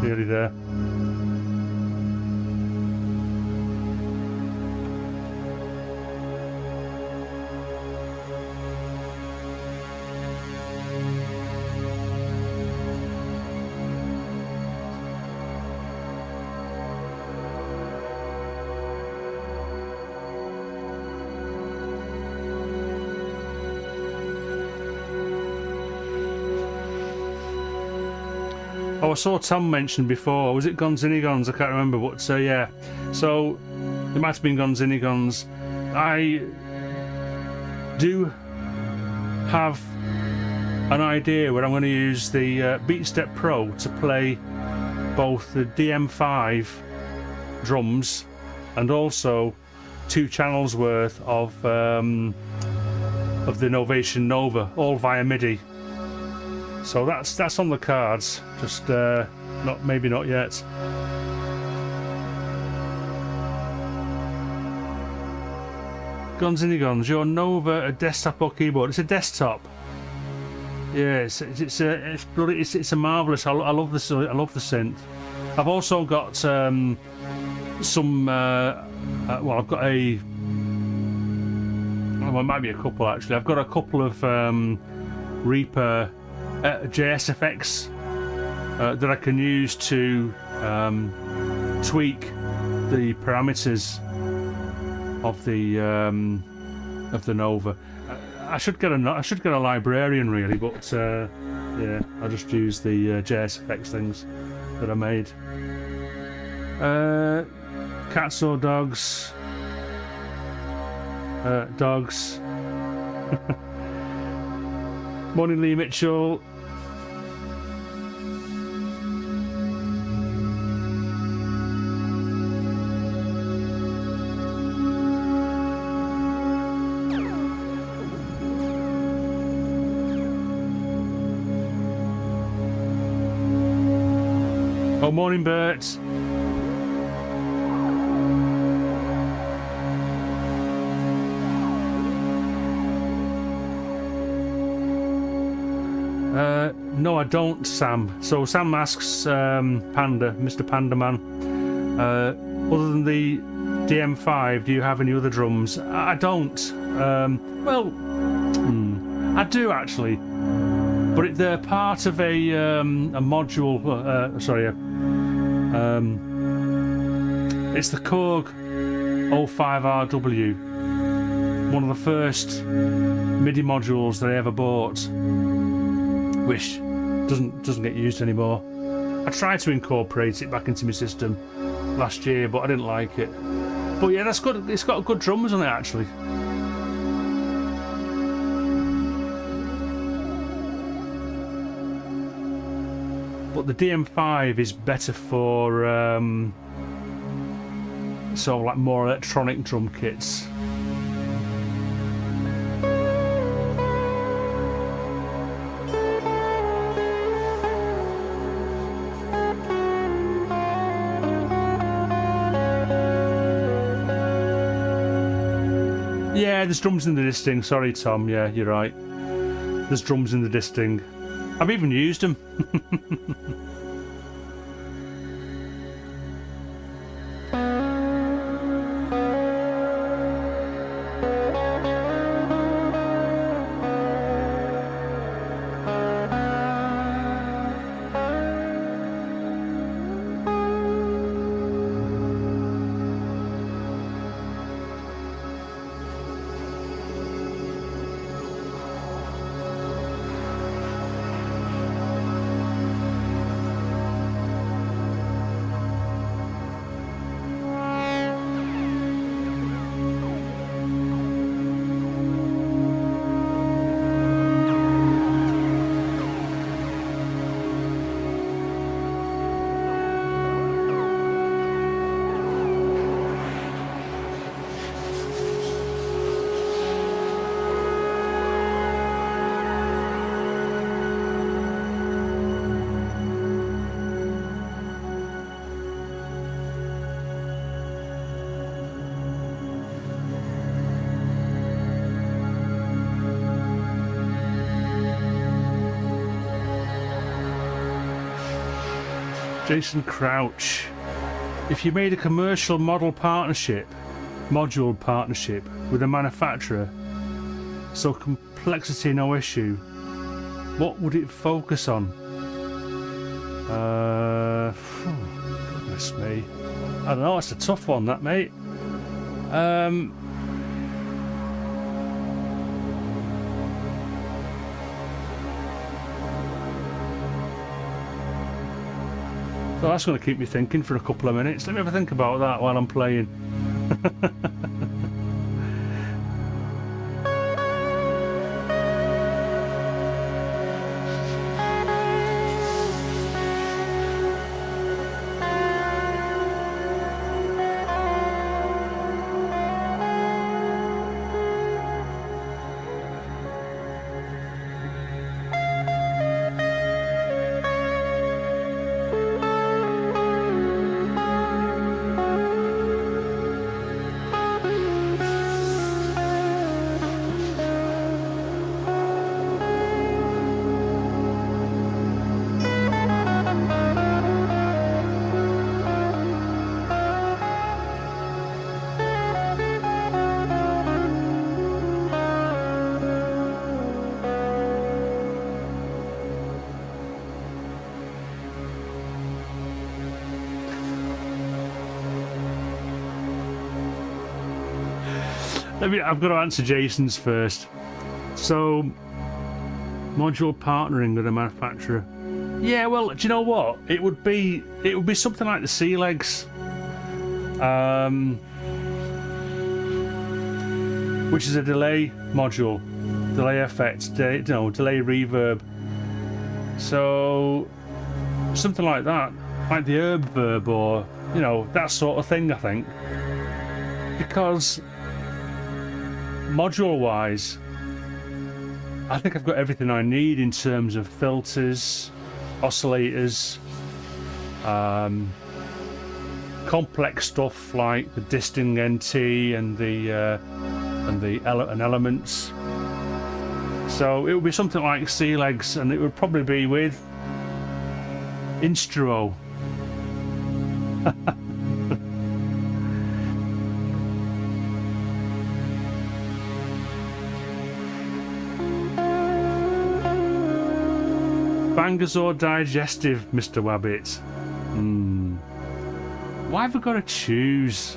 Nearly there. Oh, I saw Tom mention before. Was it Gonzinigons? I can't remember. But yeah. So it might have been Gonzinigons. I do have an idea where I'm going to use the BeatStep Pro to play both the DM5 drums and also 2 channels worth of the Novation Nova, all via MIDI. So that's on the cards. Just maybe not yet. Gonzinigons, your Nova a desktop or keyboard? It's a desktop. Yeah, it's a marvelous. I love this. I love the synth. I've also got some. Well, I've got a. Well, it might be a couple actually. I've got a couple of Reaper JSFX that I can use to tweak the parameters of the Nova. I should get a librarian really, but yeah, I just use the JSFX things that I made. Cats or dogs? Dogs. Morning, Lee Mitchell. Oh, morning, Bert. No, I don't, Sam. So Sam asks Panda, Mr. Panda Man, other than the DM5, do you have any other drums? I don't. Well, I do actually, but they're part of a module. It's the Korg 05RW, one of the first MIDI modules that I ever bought, which doesn't get used anymore. I tried to incorporate it back into my system last year, but I didn't like it. But yeah, that's good. It's got good drums on it actually. But the DM5 is better for sort of like more electronic drum kits. Yeah, there's drums in the Disting. Sorry, Tom. Yeah, you're right. There's drums in the Disting. I've even used them. Jason Crouch, if you made a commercial module partnership with a manufacturer, so complexity no issue, what would it focus on? Goodness me, I don't know. It's a tough one, that, mate. So that's going to keep me thinking for a couple of minutes. Let me have a think about that while I'm playing. I've got to answer Jason's first. So, module partnering with a manufacturer. Yeah, well, do you know what? It would be something like the sea legs, which is a delay module, delay effects, delay reverb. So, something like that, like the herb verb, or that sort of thing. I think because module wise, I think I've got everything I need in terms of filters, oscillators, complex stuff like the disting NT and the elements. So it would be something like sea legs, and it would probably be with Instruo. Bangers or digestive, Mr. Wabbit? Why have I got to choose?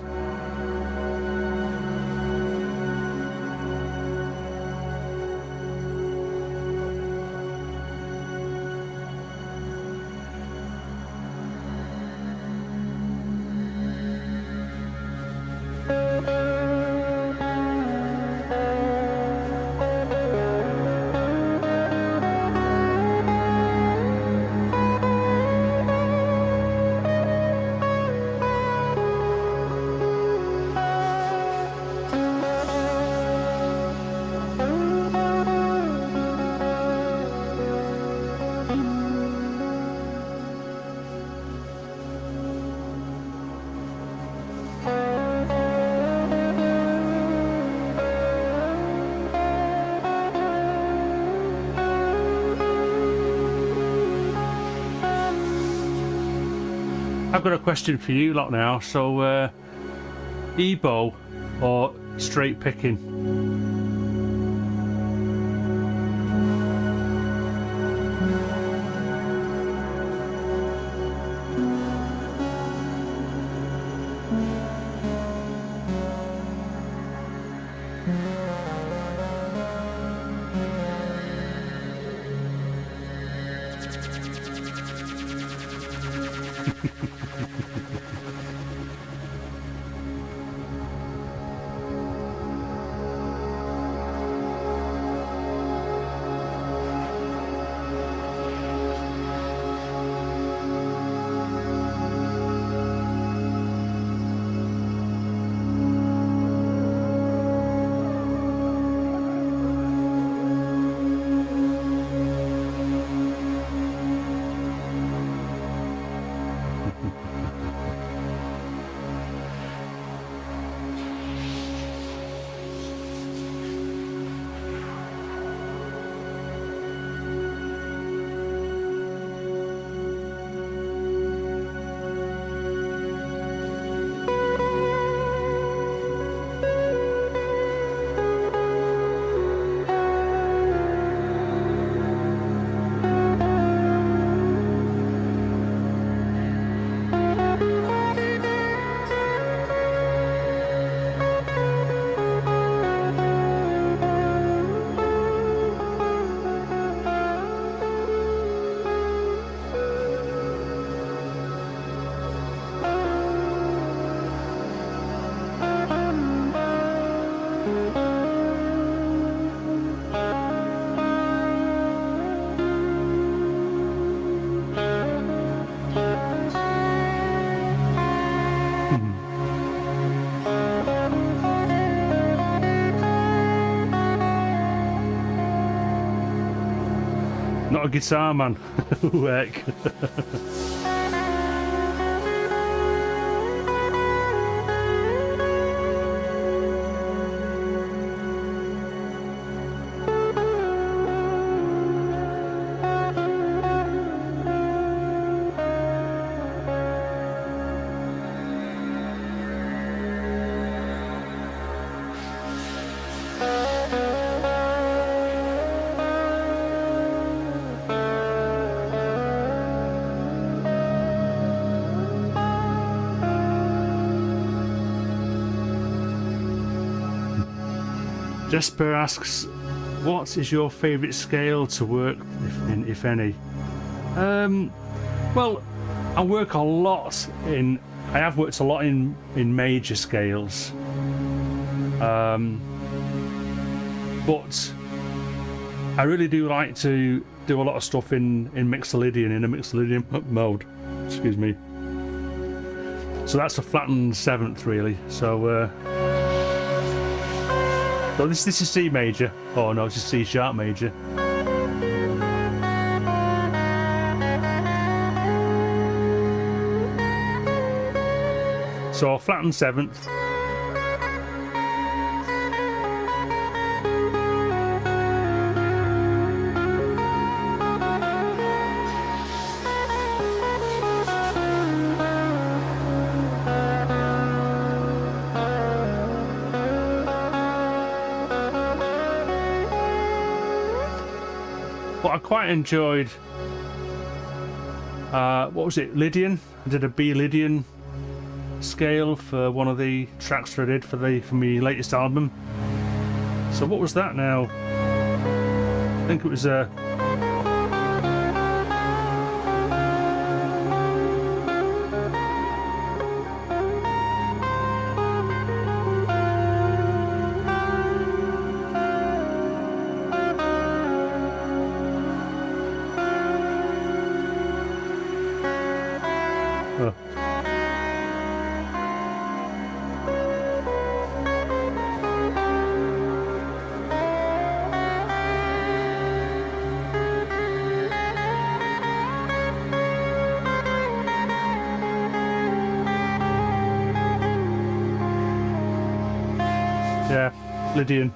I've got a question for you lot now. So, Ebo or straight picking? Not a guitar man. Heck. Jesper asks, what is your favourite scale to work if any? Well, I work a lot in. I have worked a lot in major scales, but I really do like to do a lot of stuff in Mixolydian, in a Mixolydian mode. Excuse me. So that's a flattened seventh, really. So this is C major. Oh no, it's just C sharp major. So flattened seventh. But I quite enjoyed, what was it, Lydian? I did a B Lydian scale for one of the tracks that I did for my latest album. So what was that now? I think it was a... yeah, Lydian.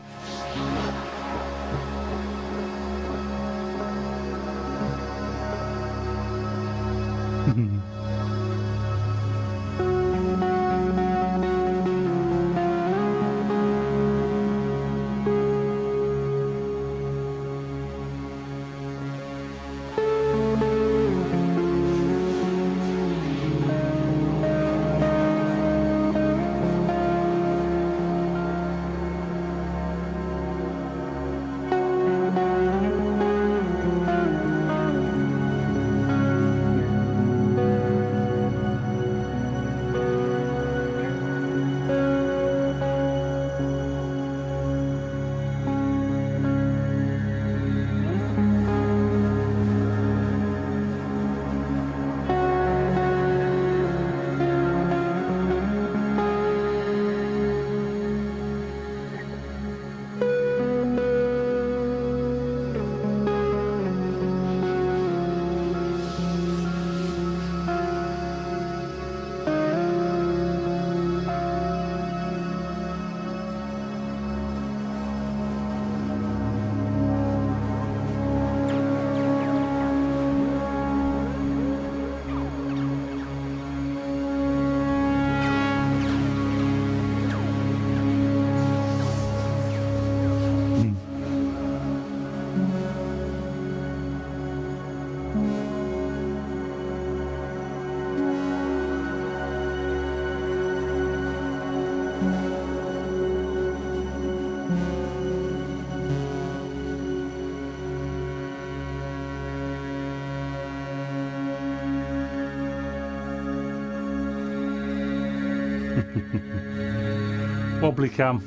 Wobbly cam,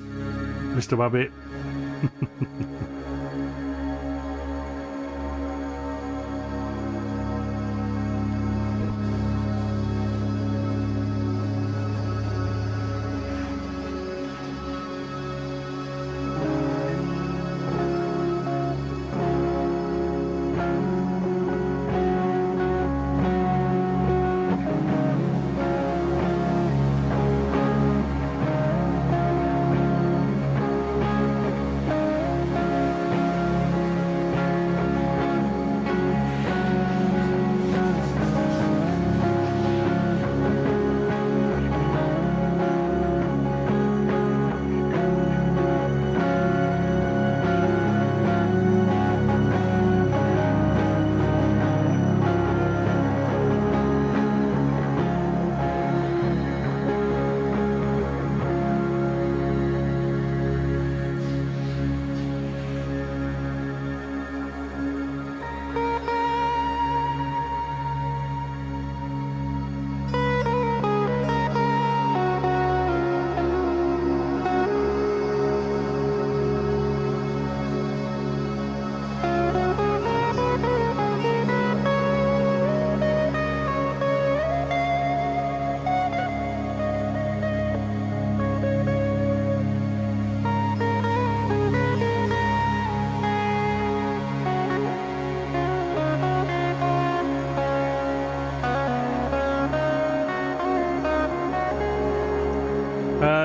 Mr. Wabbit.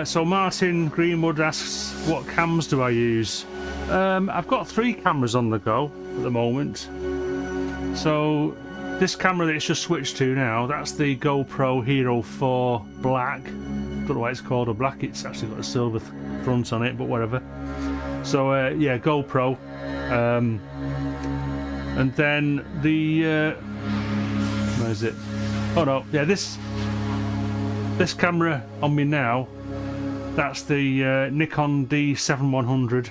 So Martin Greenwood asks, what cams do I use? I've got 3 cameras on the go at the moment. So this camera that it's just switched to now, that's the GoPro Hero 4 Black. Don't know why it's called a black, it's actually got a silver front on it, but whatever. So yeah, GoPro. And then the where is it? Oh no, yeah, this camera on me now, that's the Nikon D7100,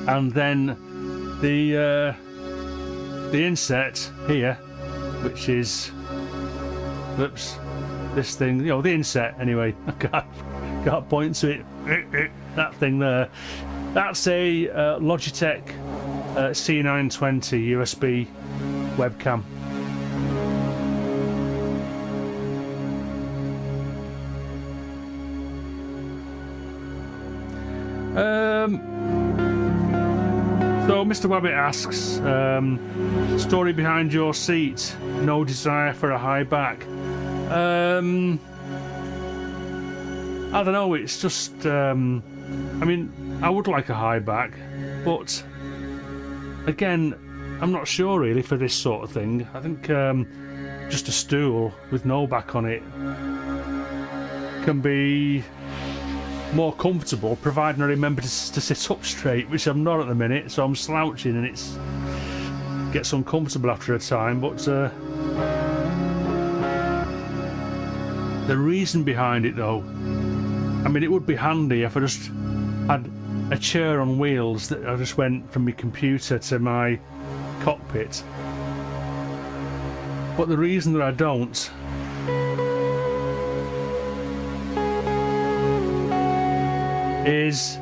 and then the inset here, which is, whoops, this thing, you know, the inset anyway. I can't point to it. That thing there. That's a Logitech C920 USB webcam. So Mr. Wabbit asks, story behind your seat, no desire for a high back. I don't know, it's just, I mean, I would like a high back, but again, I'm not sure really for this sort of thing. I think just a stool with no back on it can be more comfortable, providing I remember to sit up straight, which I'm not at the minute, so I'm slouching and it gets uncomfortable after a time. But the reason behind it though, I mean, it would be handy if I just had a chair on wheels that I just went from my computer to my cockpit. But the reason that I don't is,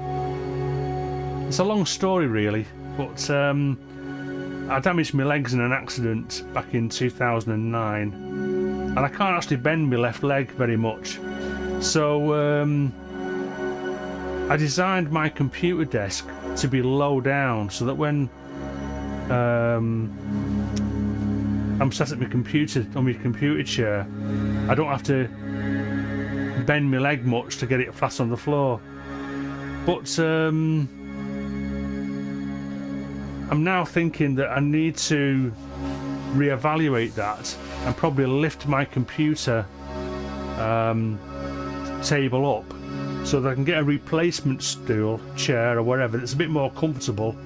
it's a long story really, but I damaged my legs in an accident back in 2009, and I can't actually bend my left leg very much. So I designed my computer desk to be low down so that when I'm sat at my computer, on my computer chair, I don't have to bend my leg much to get it flat on the floor. But I'm now thinking that I need to reevaluate that and probably lift my computer table up so that I can get a replacement stool, chair or whatever that's a bit more comfortable,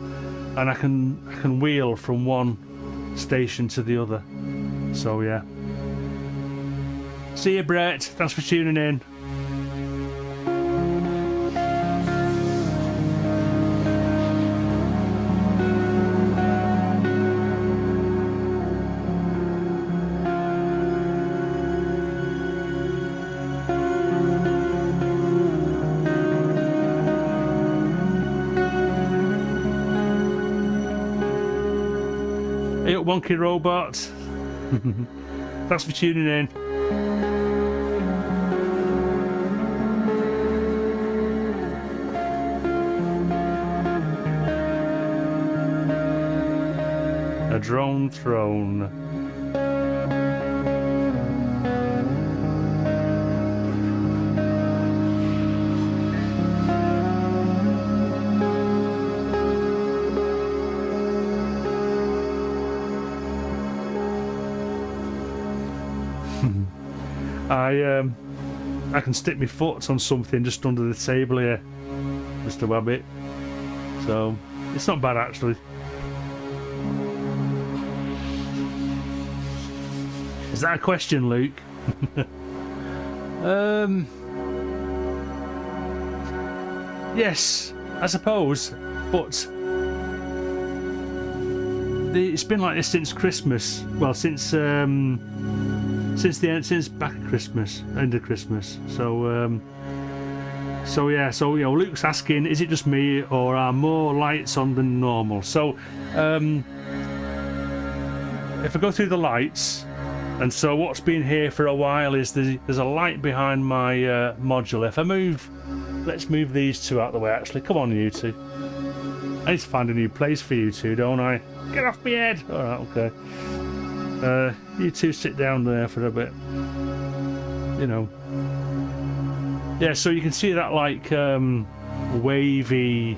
and I can wheel from one station to the other. So yeah. See you, Brett. Thanks for tuning in. Hey up, Wonky Robot. Thanks for tuning in. A drone throne. I can stick my foot on something just under the table here, Mr. Wabbit. So it's not bad actually. Is that a question, Luke? Yes, I suppose, but it's been like this since Christmas. Well, since back at Christmas, end of Christmas. So yeah, so you know, Luke's asking, is it just me or are more lights on than normal? So if I go through the lights, and so what's been here for a while is there's a light behind my module. If I move, let's move these two out of the way actually. Come on, you two. I need to find a new place for you two, don't I? Get off my head! Alright, okay. You two sit down there for a bit. You know. Yeah, so you can see that like wavy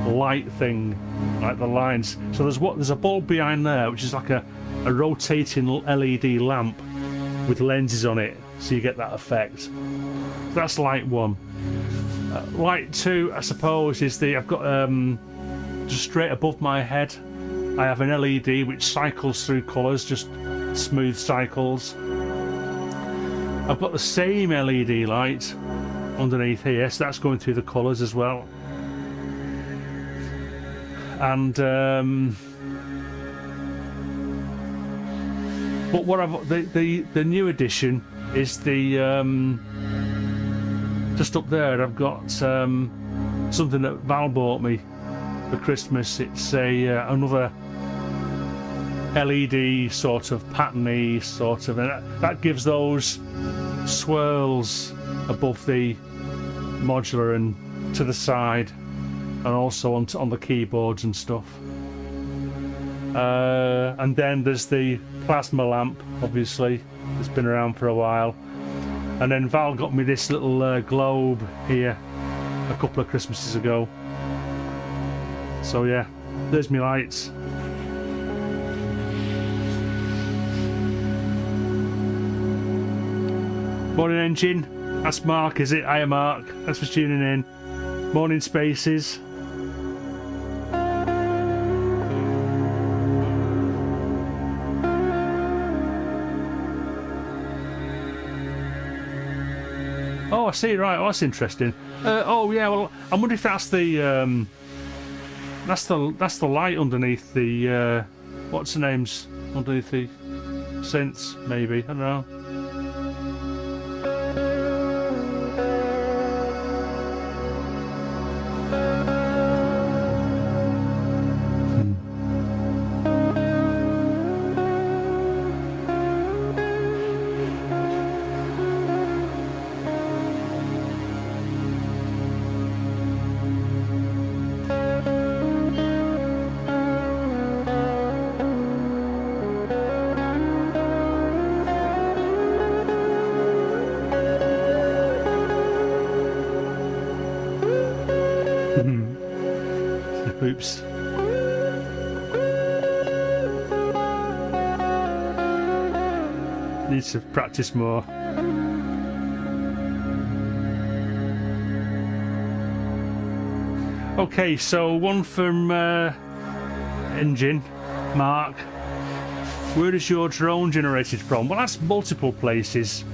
light thing, like the lines. So there's a bulb behind there, which is like a rotating LED lamp with lenses on it, so you get that effect. That's light 1. Light 2, I suppose, is I've got just straight above my head, I have an LED which cycles through colours, just smooth cycles. I've got the same LED light underneath here, so that's going through the colours as well. And but what the new addition is just up there. I've got something that Val bought me for Christmas. It's another LED sort of patterny sort of, and that gives those swirls above the modular and to the side, and also on the keyboards and stuff. And then there's the plasma lamp, obviously, it's been around for a while. And then Val got me this little globe here a couple of Christmases ago. So yeah, there's my lights. Morning engine, that's Mark, is it? Hiya Mark, thanks for tuning in. Morning Spaces. Oh, I see. Right. Oh, that's interesting. Oh, yeah. Well, I wonder if that's the light underneath the what's the names underneath the synths? Maybe, I don't know. Oops. Needs to practice more. Okay, so one from engine, Mark. Where is your drone generated from? Well, that's multiple places.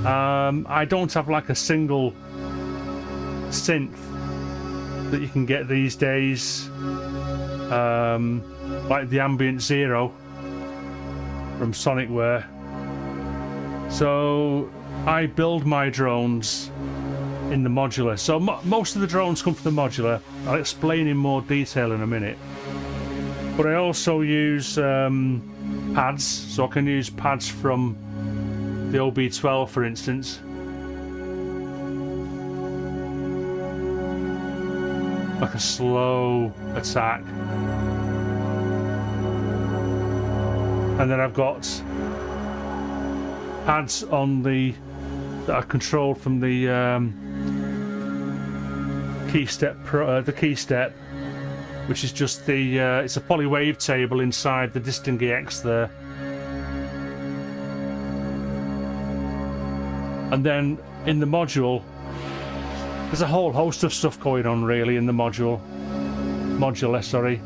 I don't have like a single synth that you can get these days, like the Ambient Zero from Sonicware. So I build my drones in the modular. So most of the drones come from the modular. I'll explain in more detail in a minute. But I also use pads, so I can use pads from the OB12, for instance. Like a slow attack. And then I've got pads on that are controlled from the key step, which is just it's a poly wave table inside the Distinguee X there. And then in the module, there's a whole host of stuff going on really in the modular, sorry.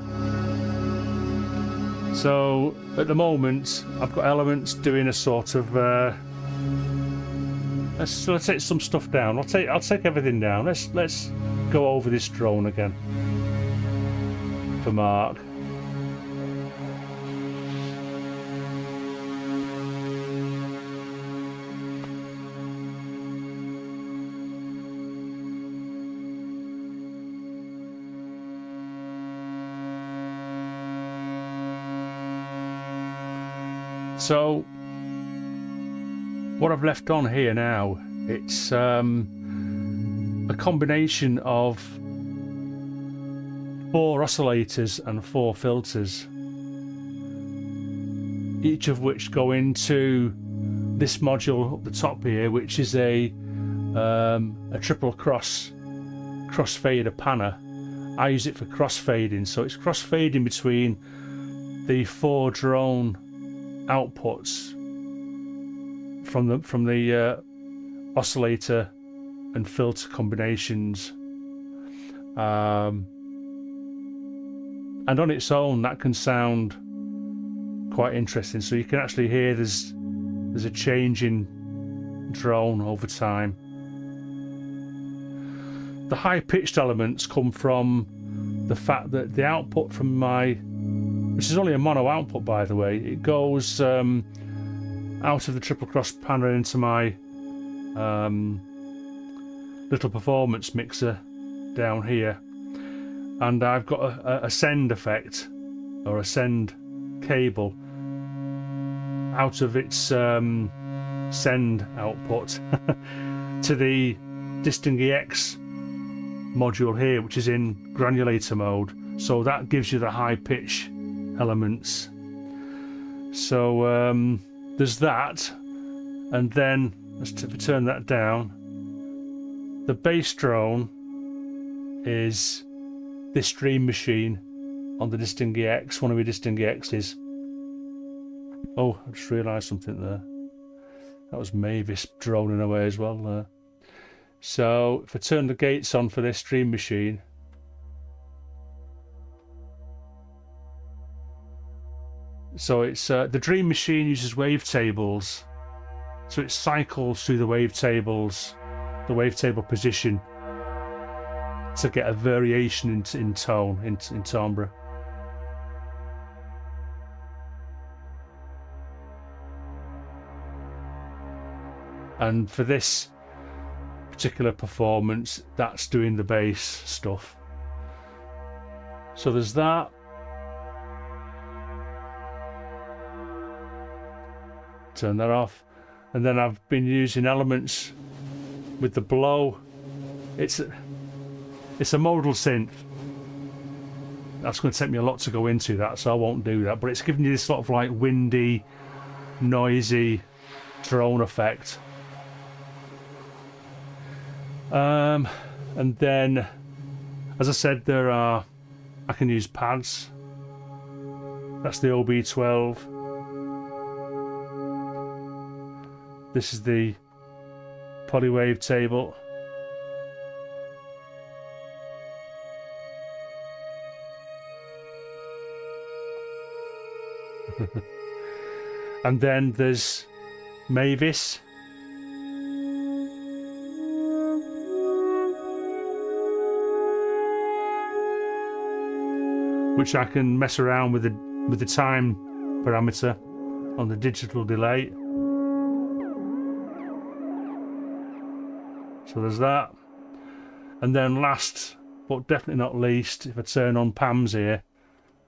So at the moment I've got elements doing a sort of let's take some stuff down. I'll take everything down. Let's go over this drone again for Mark. So what I've left on here now, it's a combination of 4 oscillators and 4 filters, each of which go into this module up the top here, which is a a triple crossfader panner. I use it for crossfading, so it's crossfading between the 4 drone outputs from the oscillator and filter combinations, and on its own that can sound quite interesting. So you can actually hear there's a change in drone over time. The high-pitched elements come from the fact that the output from my, which is only a mono output by the way, it goes out of the triple cross panel into my little performance mixer down here, and I've got a send effect, or a send cable out of its send output to the Disting EX module here, which is in granulator mode, so that gives you the high pitch elements. So there's that, and then let's turn that down. The bass drone is this Dream Machine on the Disting EX, one of my Disting EXs. Oh, I just realised something there. That was Mavis droning away as well there. So if I turn the gates on for this Dream Machine, so it's the Dream Machine uses wavetables, so it cycles through the wavetables, the wavetable position, to get a variation in tone, in timbre. And for this particular performance, that's doing the bass stuff. So there's that. Turn that off. And then I've been using elements with the blow. It's a modal synth. That's going to take me a lot to go into that, so I won't do that. But it's giving you this sort of like windy, noisy drone effect. And then, as I said, I can use pads. That's the OB12. This is the polywave table. And then there's Mavis. Which I can mess around with the time parameter on the digital delay. So there's that. And then last but definitely not least, if I turn on PAMs here,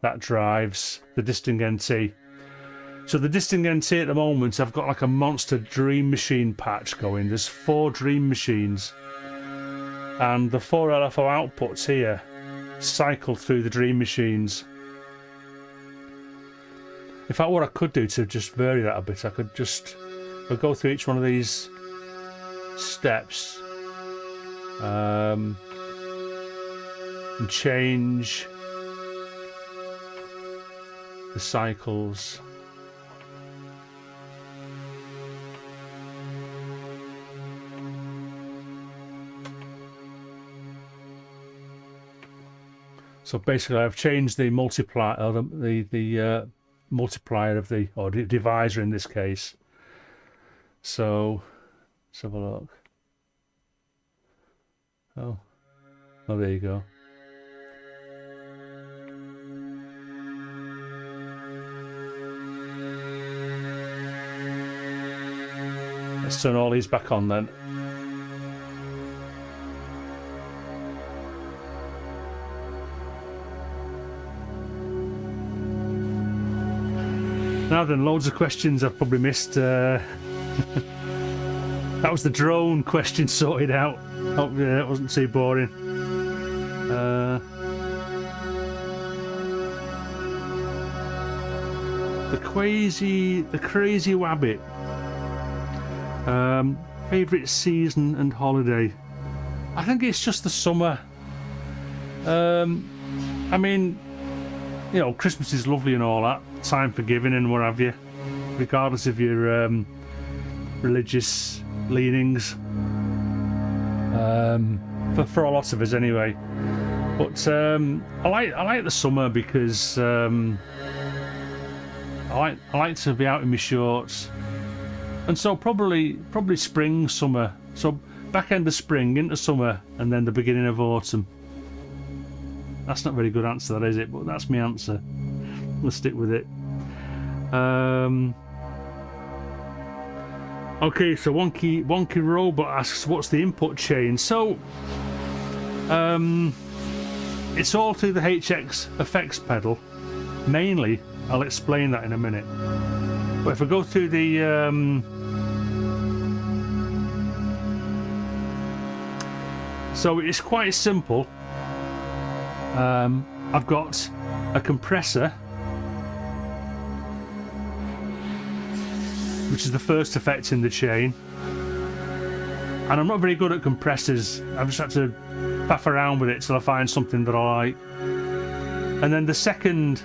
that drives the Disting NT. So the Disting NT at the moment, I've got like a monster Dream Machine patch going. There's 4 Dream Machines, and the 4 LFO outputs here cycle through the Dream Machines. In fact, what I could do to just vary that a bit, I'll go through each one of these steps and change the cycles. So basically, I've changed the multiplier, or the multiplier of the, or divisor in this case. So let's have a look. Oh, there you go. Let's turn all these back on then. Now then, loads of questions I've probably missed. That was the drone question sorted out. Hope it wasn't too boring. The crazy wabbit. Favourite season and holiday? I think it's just the summer. I mean, you know, Christmas is lovely and all that, time for giving and what have you, regardless of your religious leanings. For a lot of us anyway. But I like the summer because I like to be out in my shorts, and so probably spring, summer. So back end of spring into summer, and then the beginning of autumn. That's not a very good answer, that is it? But that's my answer. We'll stick with it. Okay, so Wonky Robot asks, what's the input chain? So it's all through the HX effects pedal mainly. I'll explain that in a minute. But if I go through the so it's quite simple. I've got a compressor, which is the first effect in the chain, and I'm not very good at compressors. I've just had to faff around with it till I find something that I like. And then the second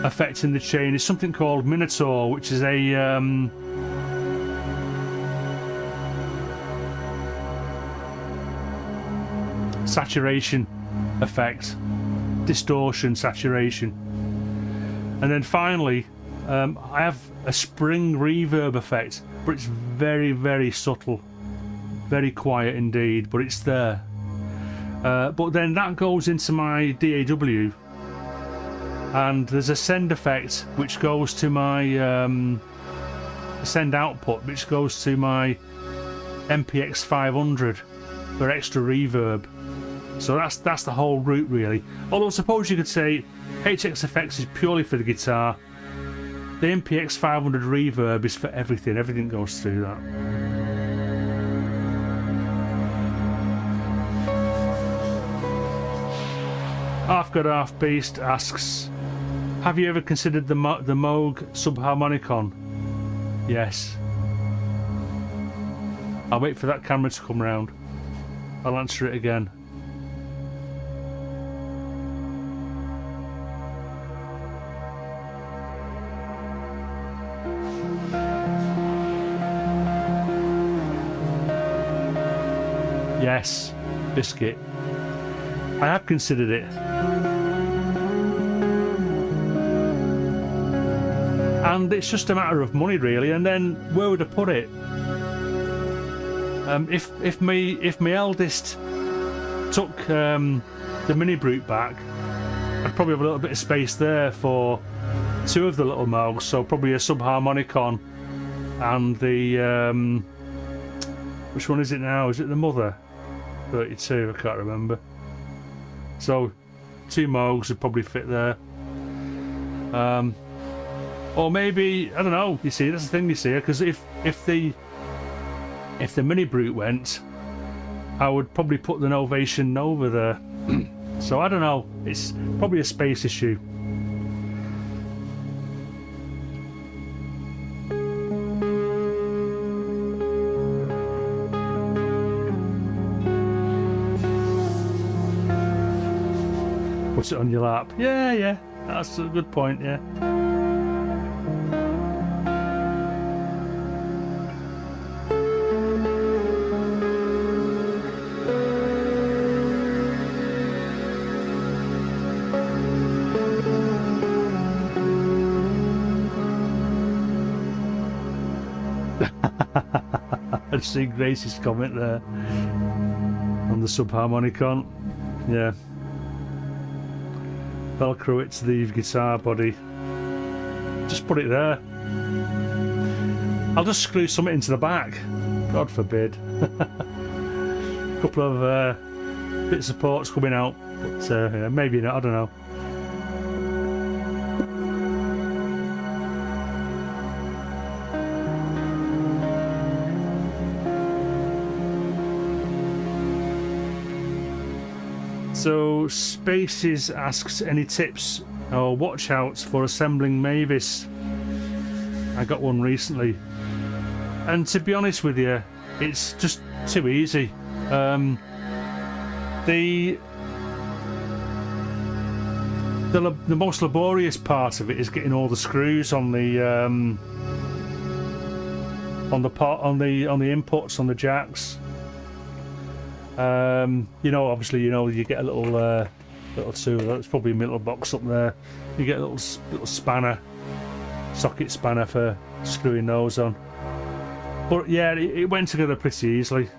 effect in the chain is something called Minotaur, which is a saturation effect, distortion, saturation. And then finally I have a spring reverb effect, but it's very, very subtle, very quiet indeed, but it's there. But then that goes into my DAW, and there's a send effect which goes to my send output, which goes to my MPX 500 for extra reverb. So that's the whole route really. Although I suppose you could say HX effects is purely for the guitar. The MPX 500 reverb is for everything. Everything goes through that. Half God Half Beast asks, have you ever considered the Moog Subharmonicon? Yes. I'll wait for that camera to come round. I'll answer it again. Yes, Biscuit. I have considered it. And it's just a matter of money really, and then where would I put it? If my eldest took the Mini Brute back, I'd probably have a little bit of space there for two of the little Moogs, so probably a Subharmonicon and the which one is it now? Is it the Mother 32? I can't remember. So two Moogs would probably fit there. Or maybe, I don't know, you see, that's the thing, you see, because if the Mini Brute went, I would probably put the Novation Nova there. So I don't know, it's probably a space issue. Put it on your lap. Yeah, that's a good point, yeah. I see Grace's comment there on the Subharmonicon. Yeah. Velcro it to the guitar body. Just put it there. I'll just screw something into the back. God forbid. A couple of bits of ports coming out, but yeah, maybe not. I don't know. So Spaces asks, any tips or watch outs for assembling Mavis? I got one recently. And to be honest with you, it's just too easy. The most laborious part of it is getting all the screws on the inputs on the jacks. You know, obviously, you know, you get a little tool. That's probably a little box up there. You get a little spanner, socket spanner for screwing those on. But yeah, it went together pretty easily.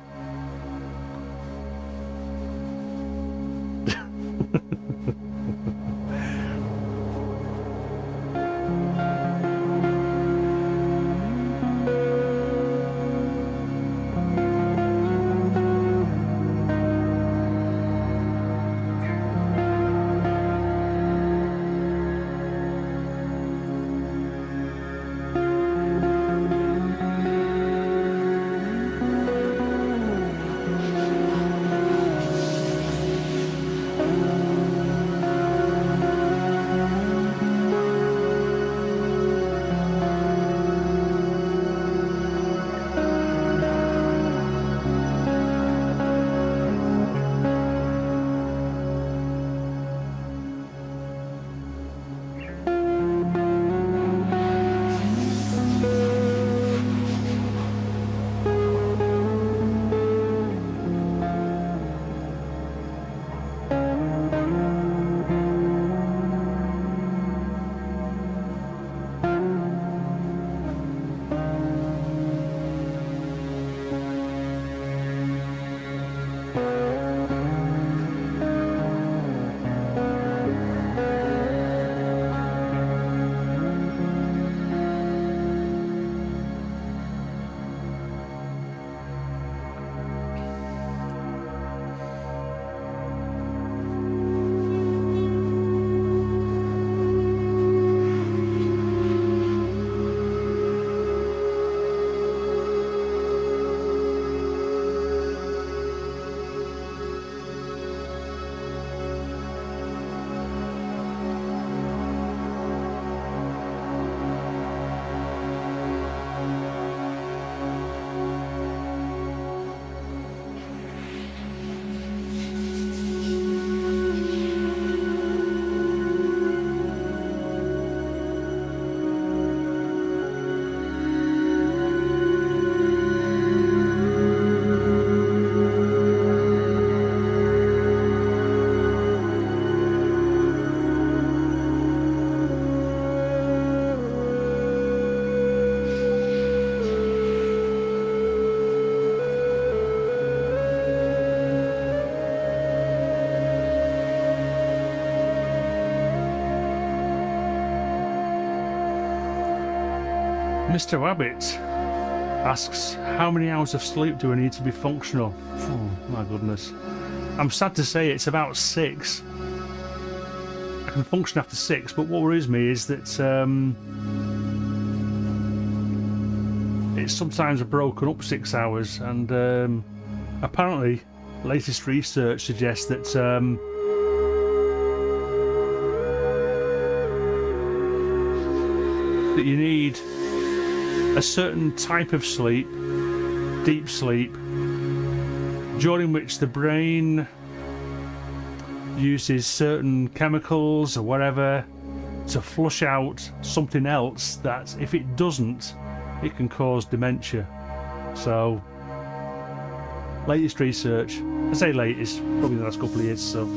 Mr. Rabbit asks, how many hours of sleep do I need to be functional? Oh my goodness. I'm sad to say it's about 6. I can function after 6, but what worries me is that it's sometimes broken up 6 hours, and apparently latest research suggests that you need a certain type of sleep, deep sleep, during which the brain uses certain chemicals or whatever to flush out something else that, if it doesn't, it can cause dementia. So, latest research, I say latest, probably the last couple of years, so.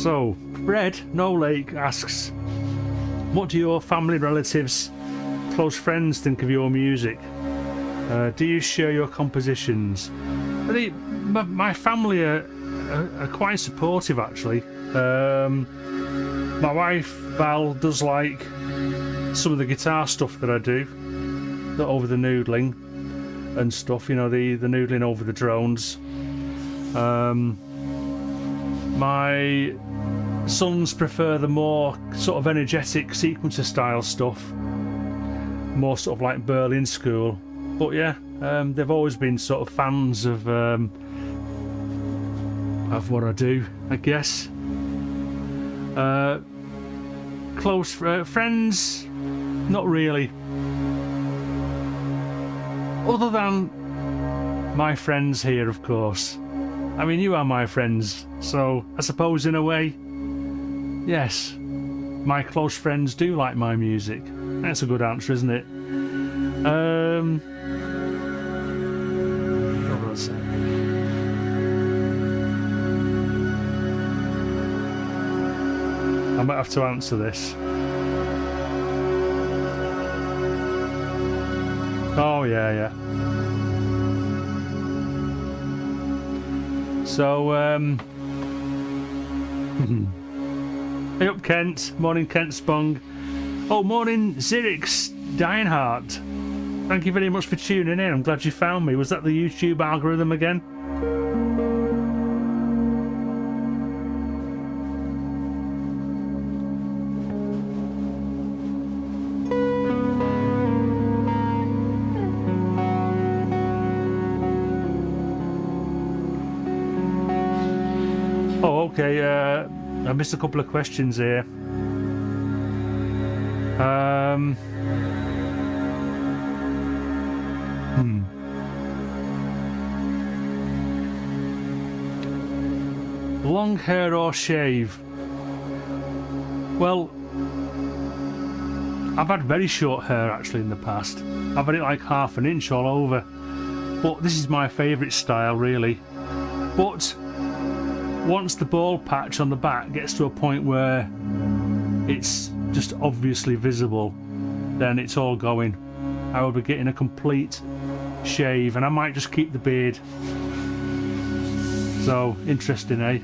So, Red No Lake asks, what do your family, relatives, close friends think of your music? Do you share your compositions? My family are quite supportive, actually. My wife Val does like some of the guitar stuff that I do, over the noodling and stuff, you know, the noodling over the drones. My sons prefer the more sort of energetic sequencer style stuff, more sort of like Berlin school. But yeah, they've always been sort of fans of what I do, I guess. Close friends, not really. Other than my friends here, of course. I mean, you are my friends, so I suppose in a way, yes, my close friends do like my music. That's a good answer, isn't it? Hold on a sec. I might have to answer this. Oh, yeah. So, hey up, Kent. Morning, Kent Spong. Oh, morning, Zirix Deinhardt. Thank you very much for tuning in. I'm glad you found me. Was that the YouTube algorithm again? Okay, I missed a couple of questions here. Long hair or shave? Well, I've had very short hair actually in the past. I've had it like half an inch all over. But this is my favourite style, really. But once the bald patch on the back gets to a point where it's just obviously visible, then it's all going. I will be getting a complete shave, and I might just keep the beard. So, interesting, eh?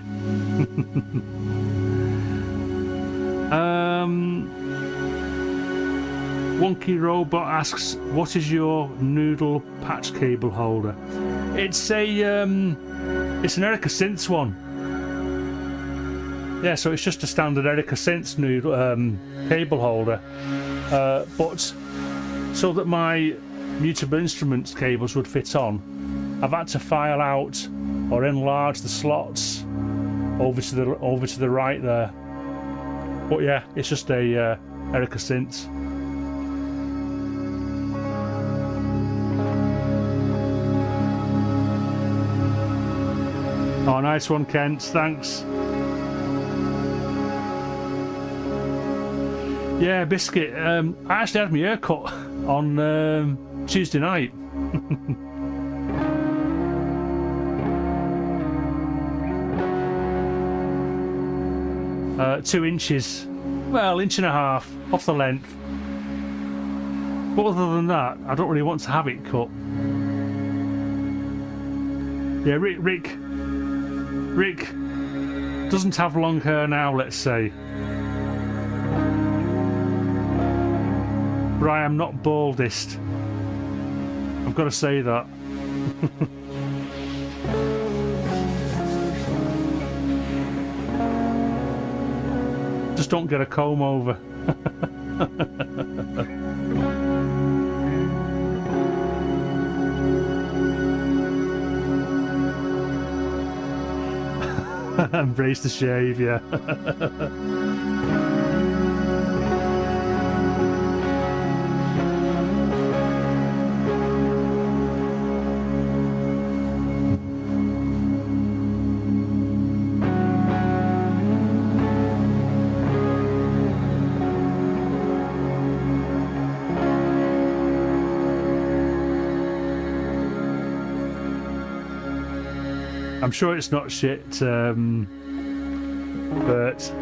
Wonky Robot asks, what is your noodle patch cable holder? It's an Erica Synths one. Yeah, so it's just a standard Erica Synths noodle cable holder, but so that my mutable instruments cables would fit on, I've had to file out or enlarge the slots over to the right there. But yeah, it's just a Erica Synths. Oh, nice one, Kent. Thanks. Yeah, Biscuit. I actually had my hair cut on Tuesday night. 2 inches. Well, inch and a half off the length. But other than that, I don't really want to have it cut. Yeah, Rick doesn't have long hair now, let's say. But I am not baldest. I've got to say that. Just don't get a comb over. Embrace the shave, yeah. I'm sure it's not shit. But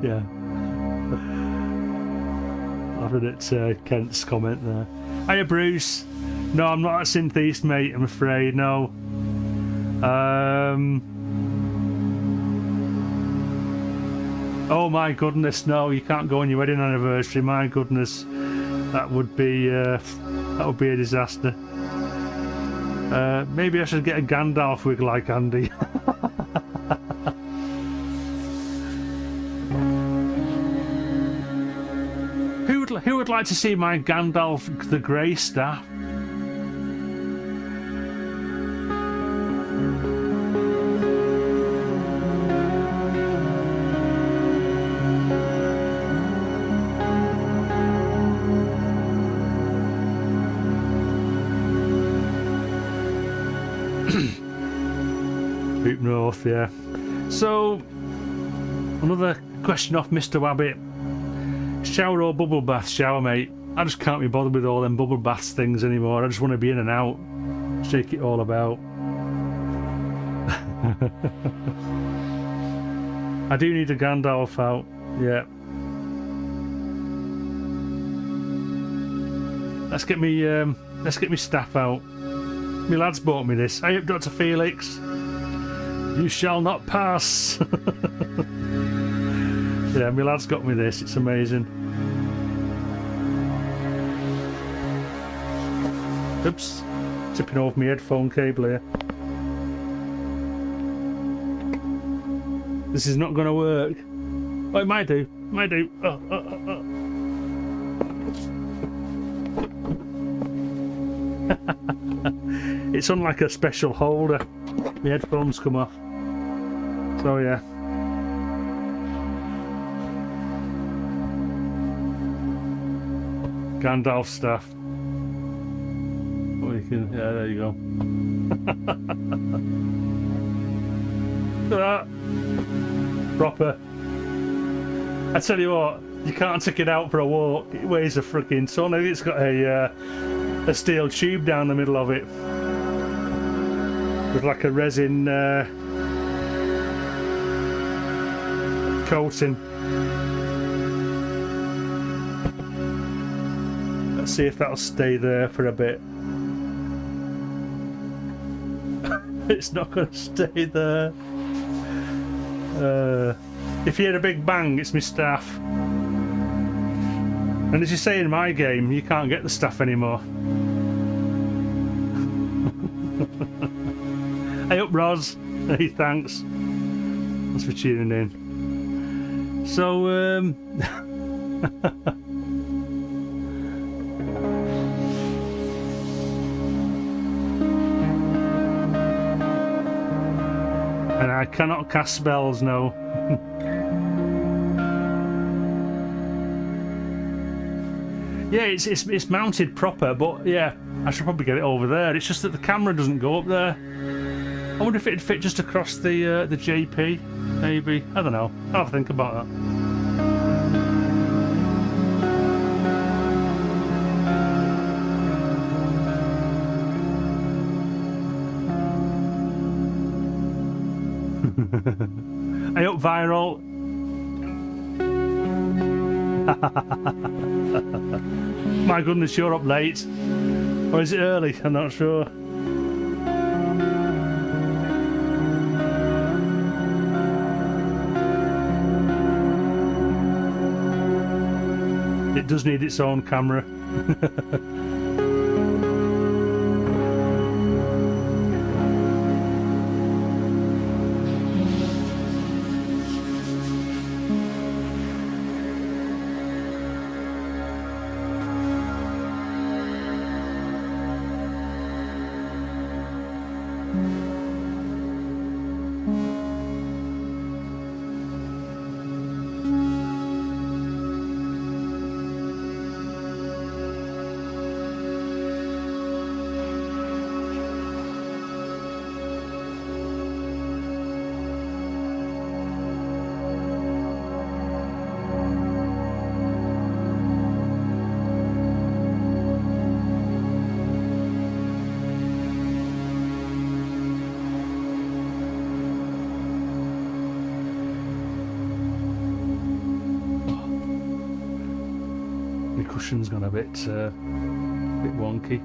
yeah, laughing at Kent's comment there. Hiya Bruce. No, I'm not a syntheist, mate, I'm afraid. No. Oh my goodness, no, you can't go on your wedding anniversary. My goodness, that would be a disaster. Maybe I should get a Gandalf wig like Andy. Who would like to see my Gandalf the Grey staff? Hoop North, yeah. So, another question off Mr. Wabbit. Shower or bubble bath? Shower, mate. I just can't be bothered with all them bubble baths things anymore. I just want to be in and out. Shake it all about. I do need a Gandalf out. Yeah. Let's get me staff out. My lads bought me this. Hey up, Dr. Felix. You shall not pass. Yeah, my lad's got me this. It's amazing. Oops, tipping over my headphone cable here. This is not going to work. Oh, it might do. Might do. It's on like a special holder. My headphones come off. So yeah. Gandalf staff. Oh, you can, yeah, there you go. Look at that. Proper. I tell you what, you can't take it out for a walk. It weighs a freaking ton. It's got a steel tube down the middle of it with like a resin coating. Let's see if that'll stay there for a bit. It's not going to stay there. If you hear a big bang, it's my staff. And as you say in my game, you can't get the staff anymore. Hey up, Roz. Hey, thanks. Thanks for tuning in. So, and I cannot cast spells, no. Yeah, it's mounted proper, but yeah, I should probably get it over there. It's just that the camera doesn't go up there. I wonder if it'd fit just across the JP, maybe. I don't know. I'll have to think about that. Hey up, Viral. My goodness, you're up late. Or is it early? I'm not sure. It does need its own camera. cushion's gone a bit wonky.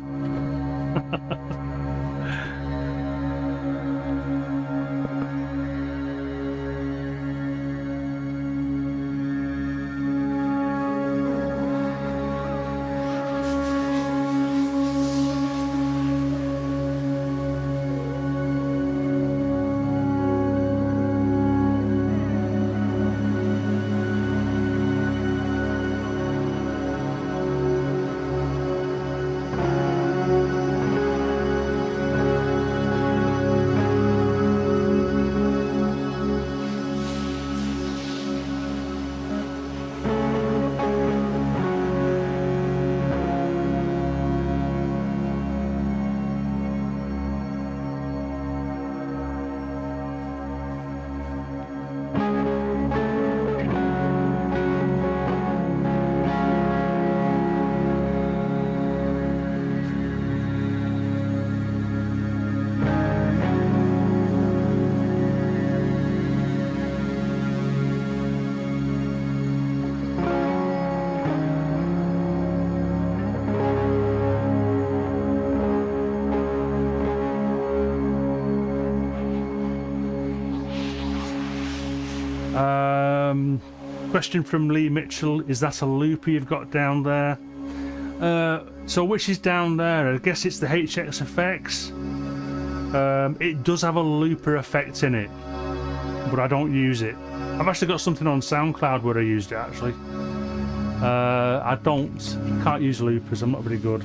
Question from Lee Mitchell, is that a looper you've got down there? So which is down there? I guess it's the HX effects. It does have a looper effect in it, but I don't use it. I've actually got something on SoundCloud where I used it actually. I can't use loopers, I'm not very good.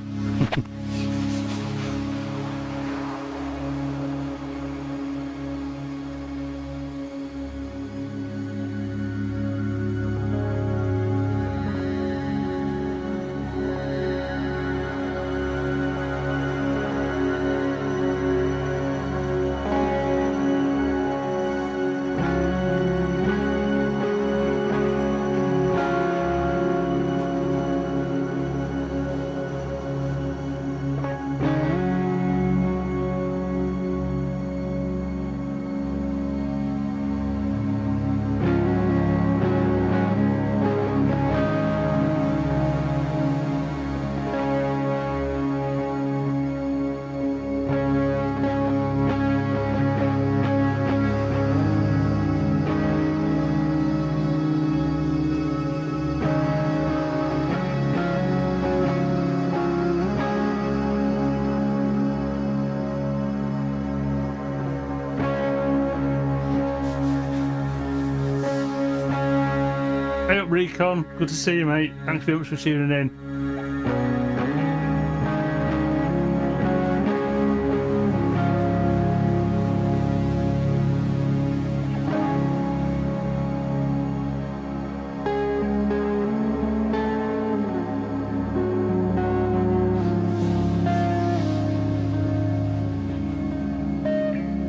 Hey up, Recon. Good to see you, mate. Thanks very much for tuning in.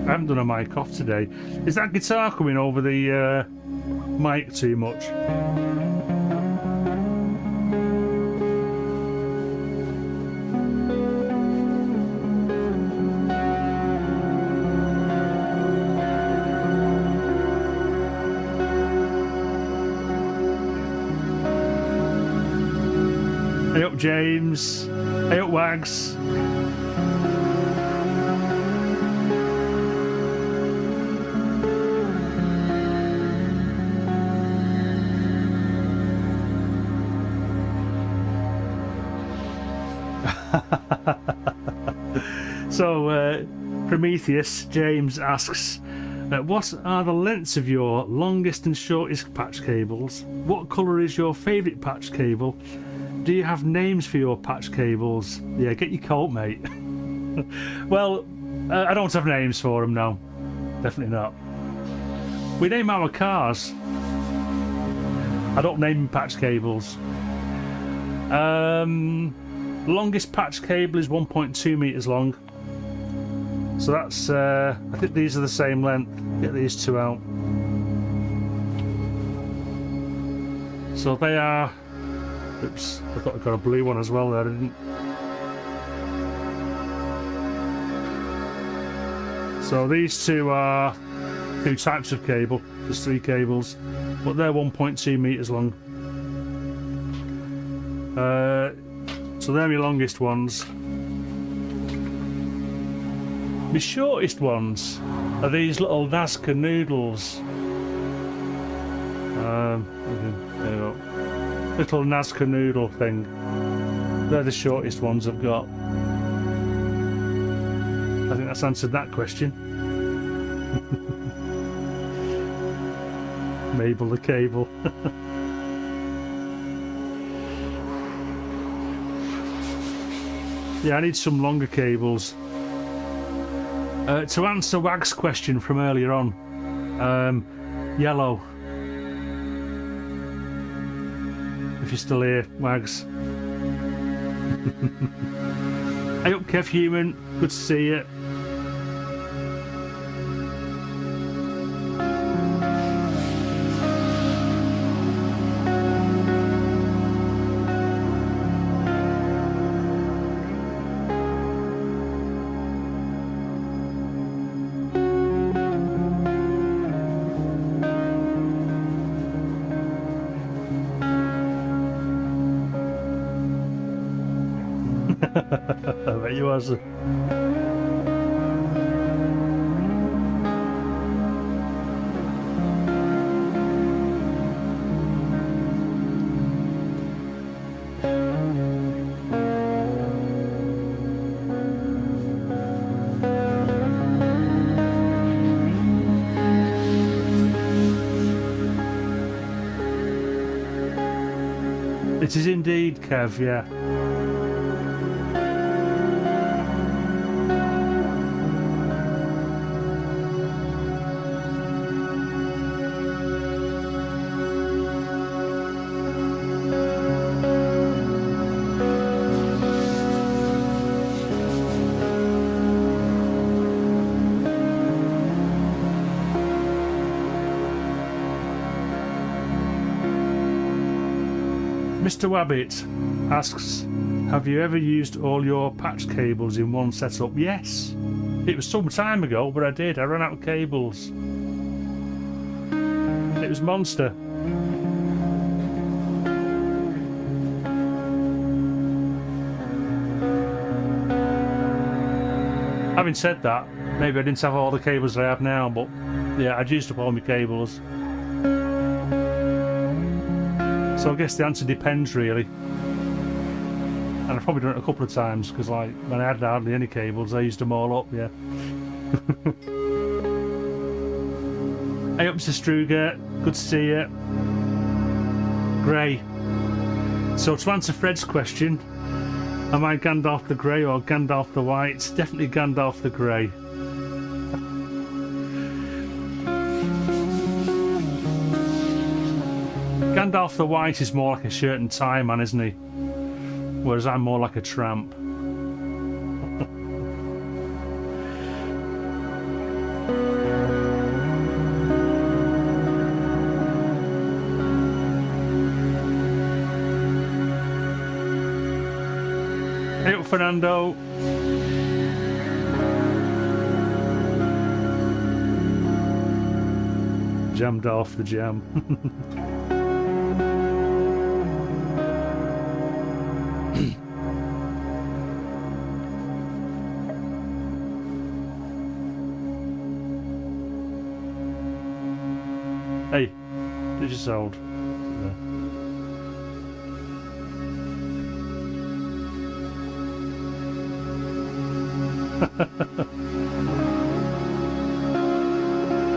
I haven't done a mic off today. Is that guitar coming over the mic too much? Hey up, James. Hey up, Wags. So, Prometheus, James asks, what are the lengths of your longest and shortest patch cables? What colour is your favourite patch cable? Do you have names for your patch cables? Yeah, get your coat, mate. Well, I don't have names for them, no. Definitely not. We name our cars. I don't name patch cables. Longest patch cable is 1.2 meters long. So that's, I think these are the same length. Get these two out. So they are, oops, I thought I got a blue one as well there, I didn't. So these two are two types of cable, there's three cables, but they're 1.2 meters long. So they're my longest ones. My shortest ones are these little Nazca noodles. There you go. Little Nazca noodle thing. They're the shortest ones I've got. I think that's answered that question. Mabel the cable. Yeah, I need some longer cables. To answer Wag's question from earlier on, yellow. If you're still here, Wags. Hey up, Kev Human. Good to see you. I bet you was. It is indeed, Kev, yeah. Mr. Wabbit asks, have you ever used all your patch cables in one setup? Yes. It was some time ago, but I did. I ran out of cables. It was monster. Having said that, maybe I didn't have all the cables I have now, but yeah, I'd used up all my cables. So I guess the answer depends, really. And I've probably done it a couple of times, because like when I had hardly any cables, I used them all up, yeah. Hey up, Mr. Struger, good to see you. Grey. So to answer Fred's question, am I Gandalf the Grey or Gandalf the White? Definitely Gandalf the Grey. Gandalf the White is more like a shirt and tie man, isn't he? Whereas I'm more like a tramp. Hey up, Fernando. Jammed off the jam. Hey, did you sold? Yeah.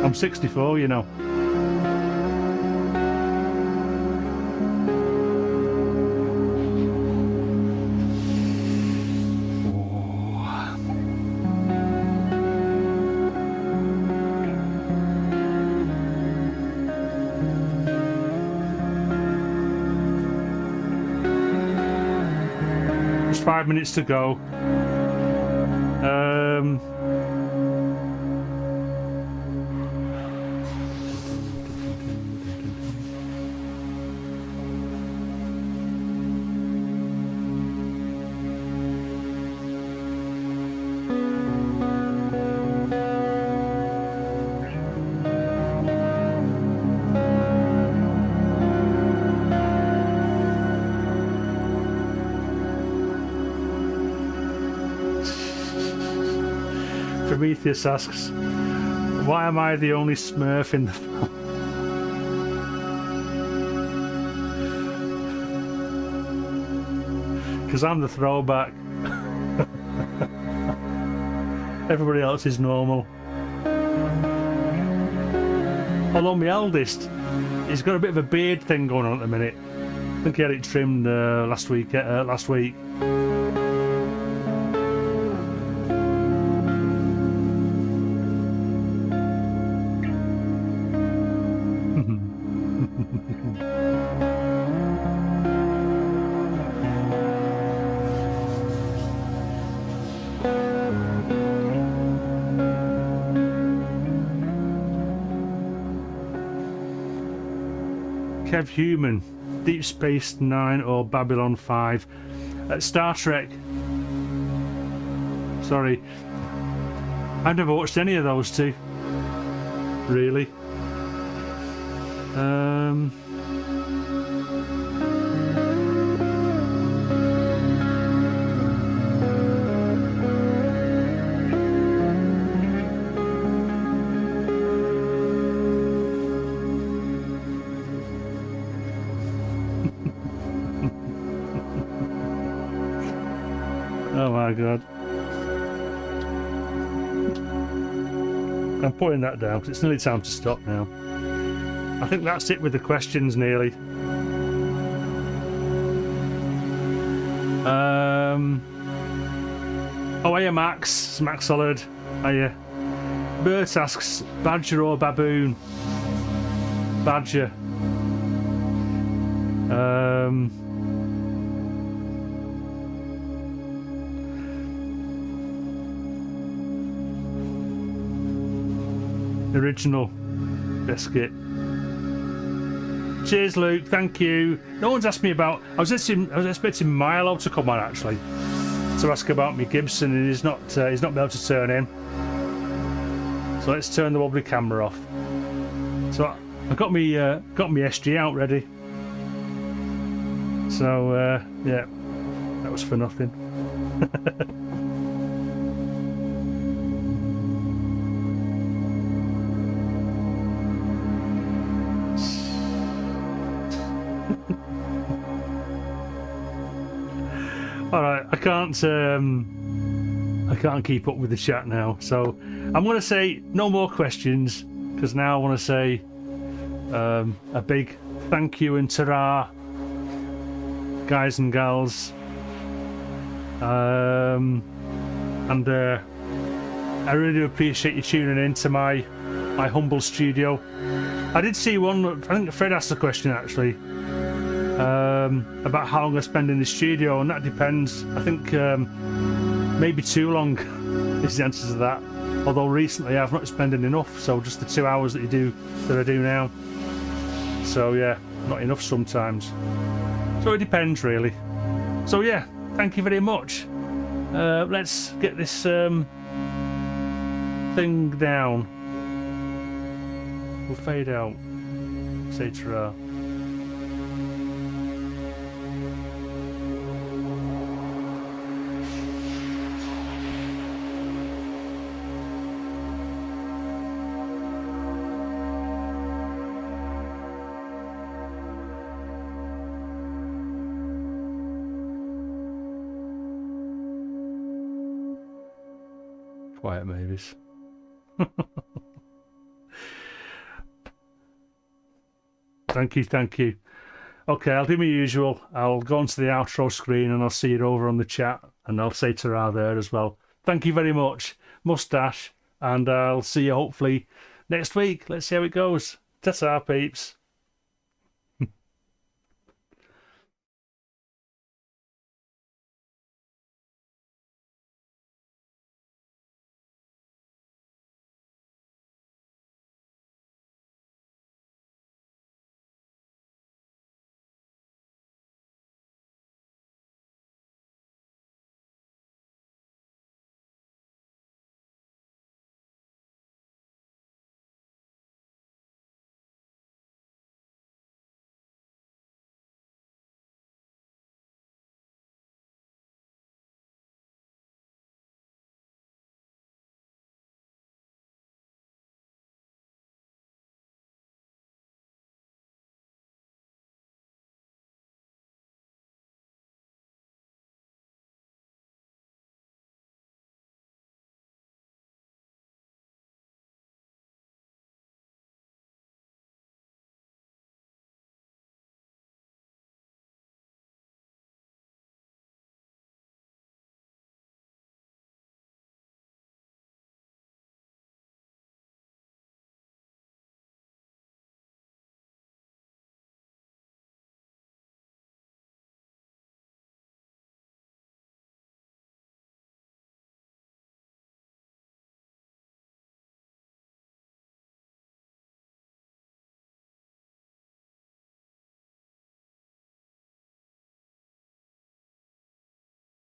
I'm 64, you know. Just 5 minutes to go. Prometheus asks, why am I the only Smurf in the film? Because I'm the throwback. Everybody else is normal. Although my eldest, he's got a bit of a beard thing going on at the minute. I think he had it trimmed last week. Kev Human, Deep Space Nine or Babylon 5? Star Trek. Sorry, I've never watched any of those two. Really. Oh my god. I'm putting that down because it's nearly time to stop now. I think that's it with the questions nearly. Oh, hiya Max. Max Solid. Hiya. Bert asks, badger or baboon? Badger. Original biscuit. Cheers, Luke. Thank you. No one's asked me about. I was expecting Milo to come on actually to ask about me Gibson, and he's not been able to turn in. So let's turn the wobbly camera off. So I got me SG out ready. So yeah, that was for nothing. All right, I can't keep up with the chat now, so I'm going to say no more questions because now I want to say a big thank you and ta-ra, guys and gals, and I really do appreciate you tuning in to my humble studio. I did see one. I think Fred asked a question actually. About how long I spend in the studio, and that depends. I think maybe too long is the answer to that. Although recently I've not spent enough, so just the 2 hours that I do now. So yeah, not enough sometimes. So it depends really. So yeah, thank you very much. Let's get this thing down. We'll fade out. Say ta-ra. Quiet Mavis. Thank you. Okay, I'll do my usual. I'll go onto the outro screen and I'll see you over on the chat, and I'll say ta-ra there as well. Thank you very much, Mustache, and I'll see you hopefully next week. Let's see how it goes. Ta-ta, peeps.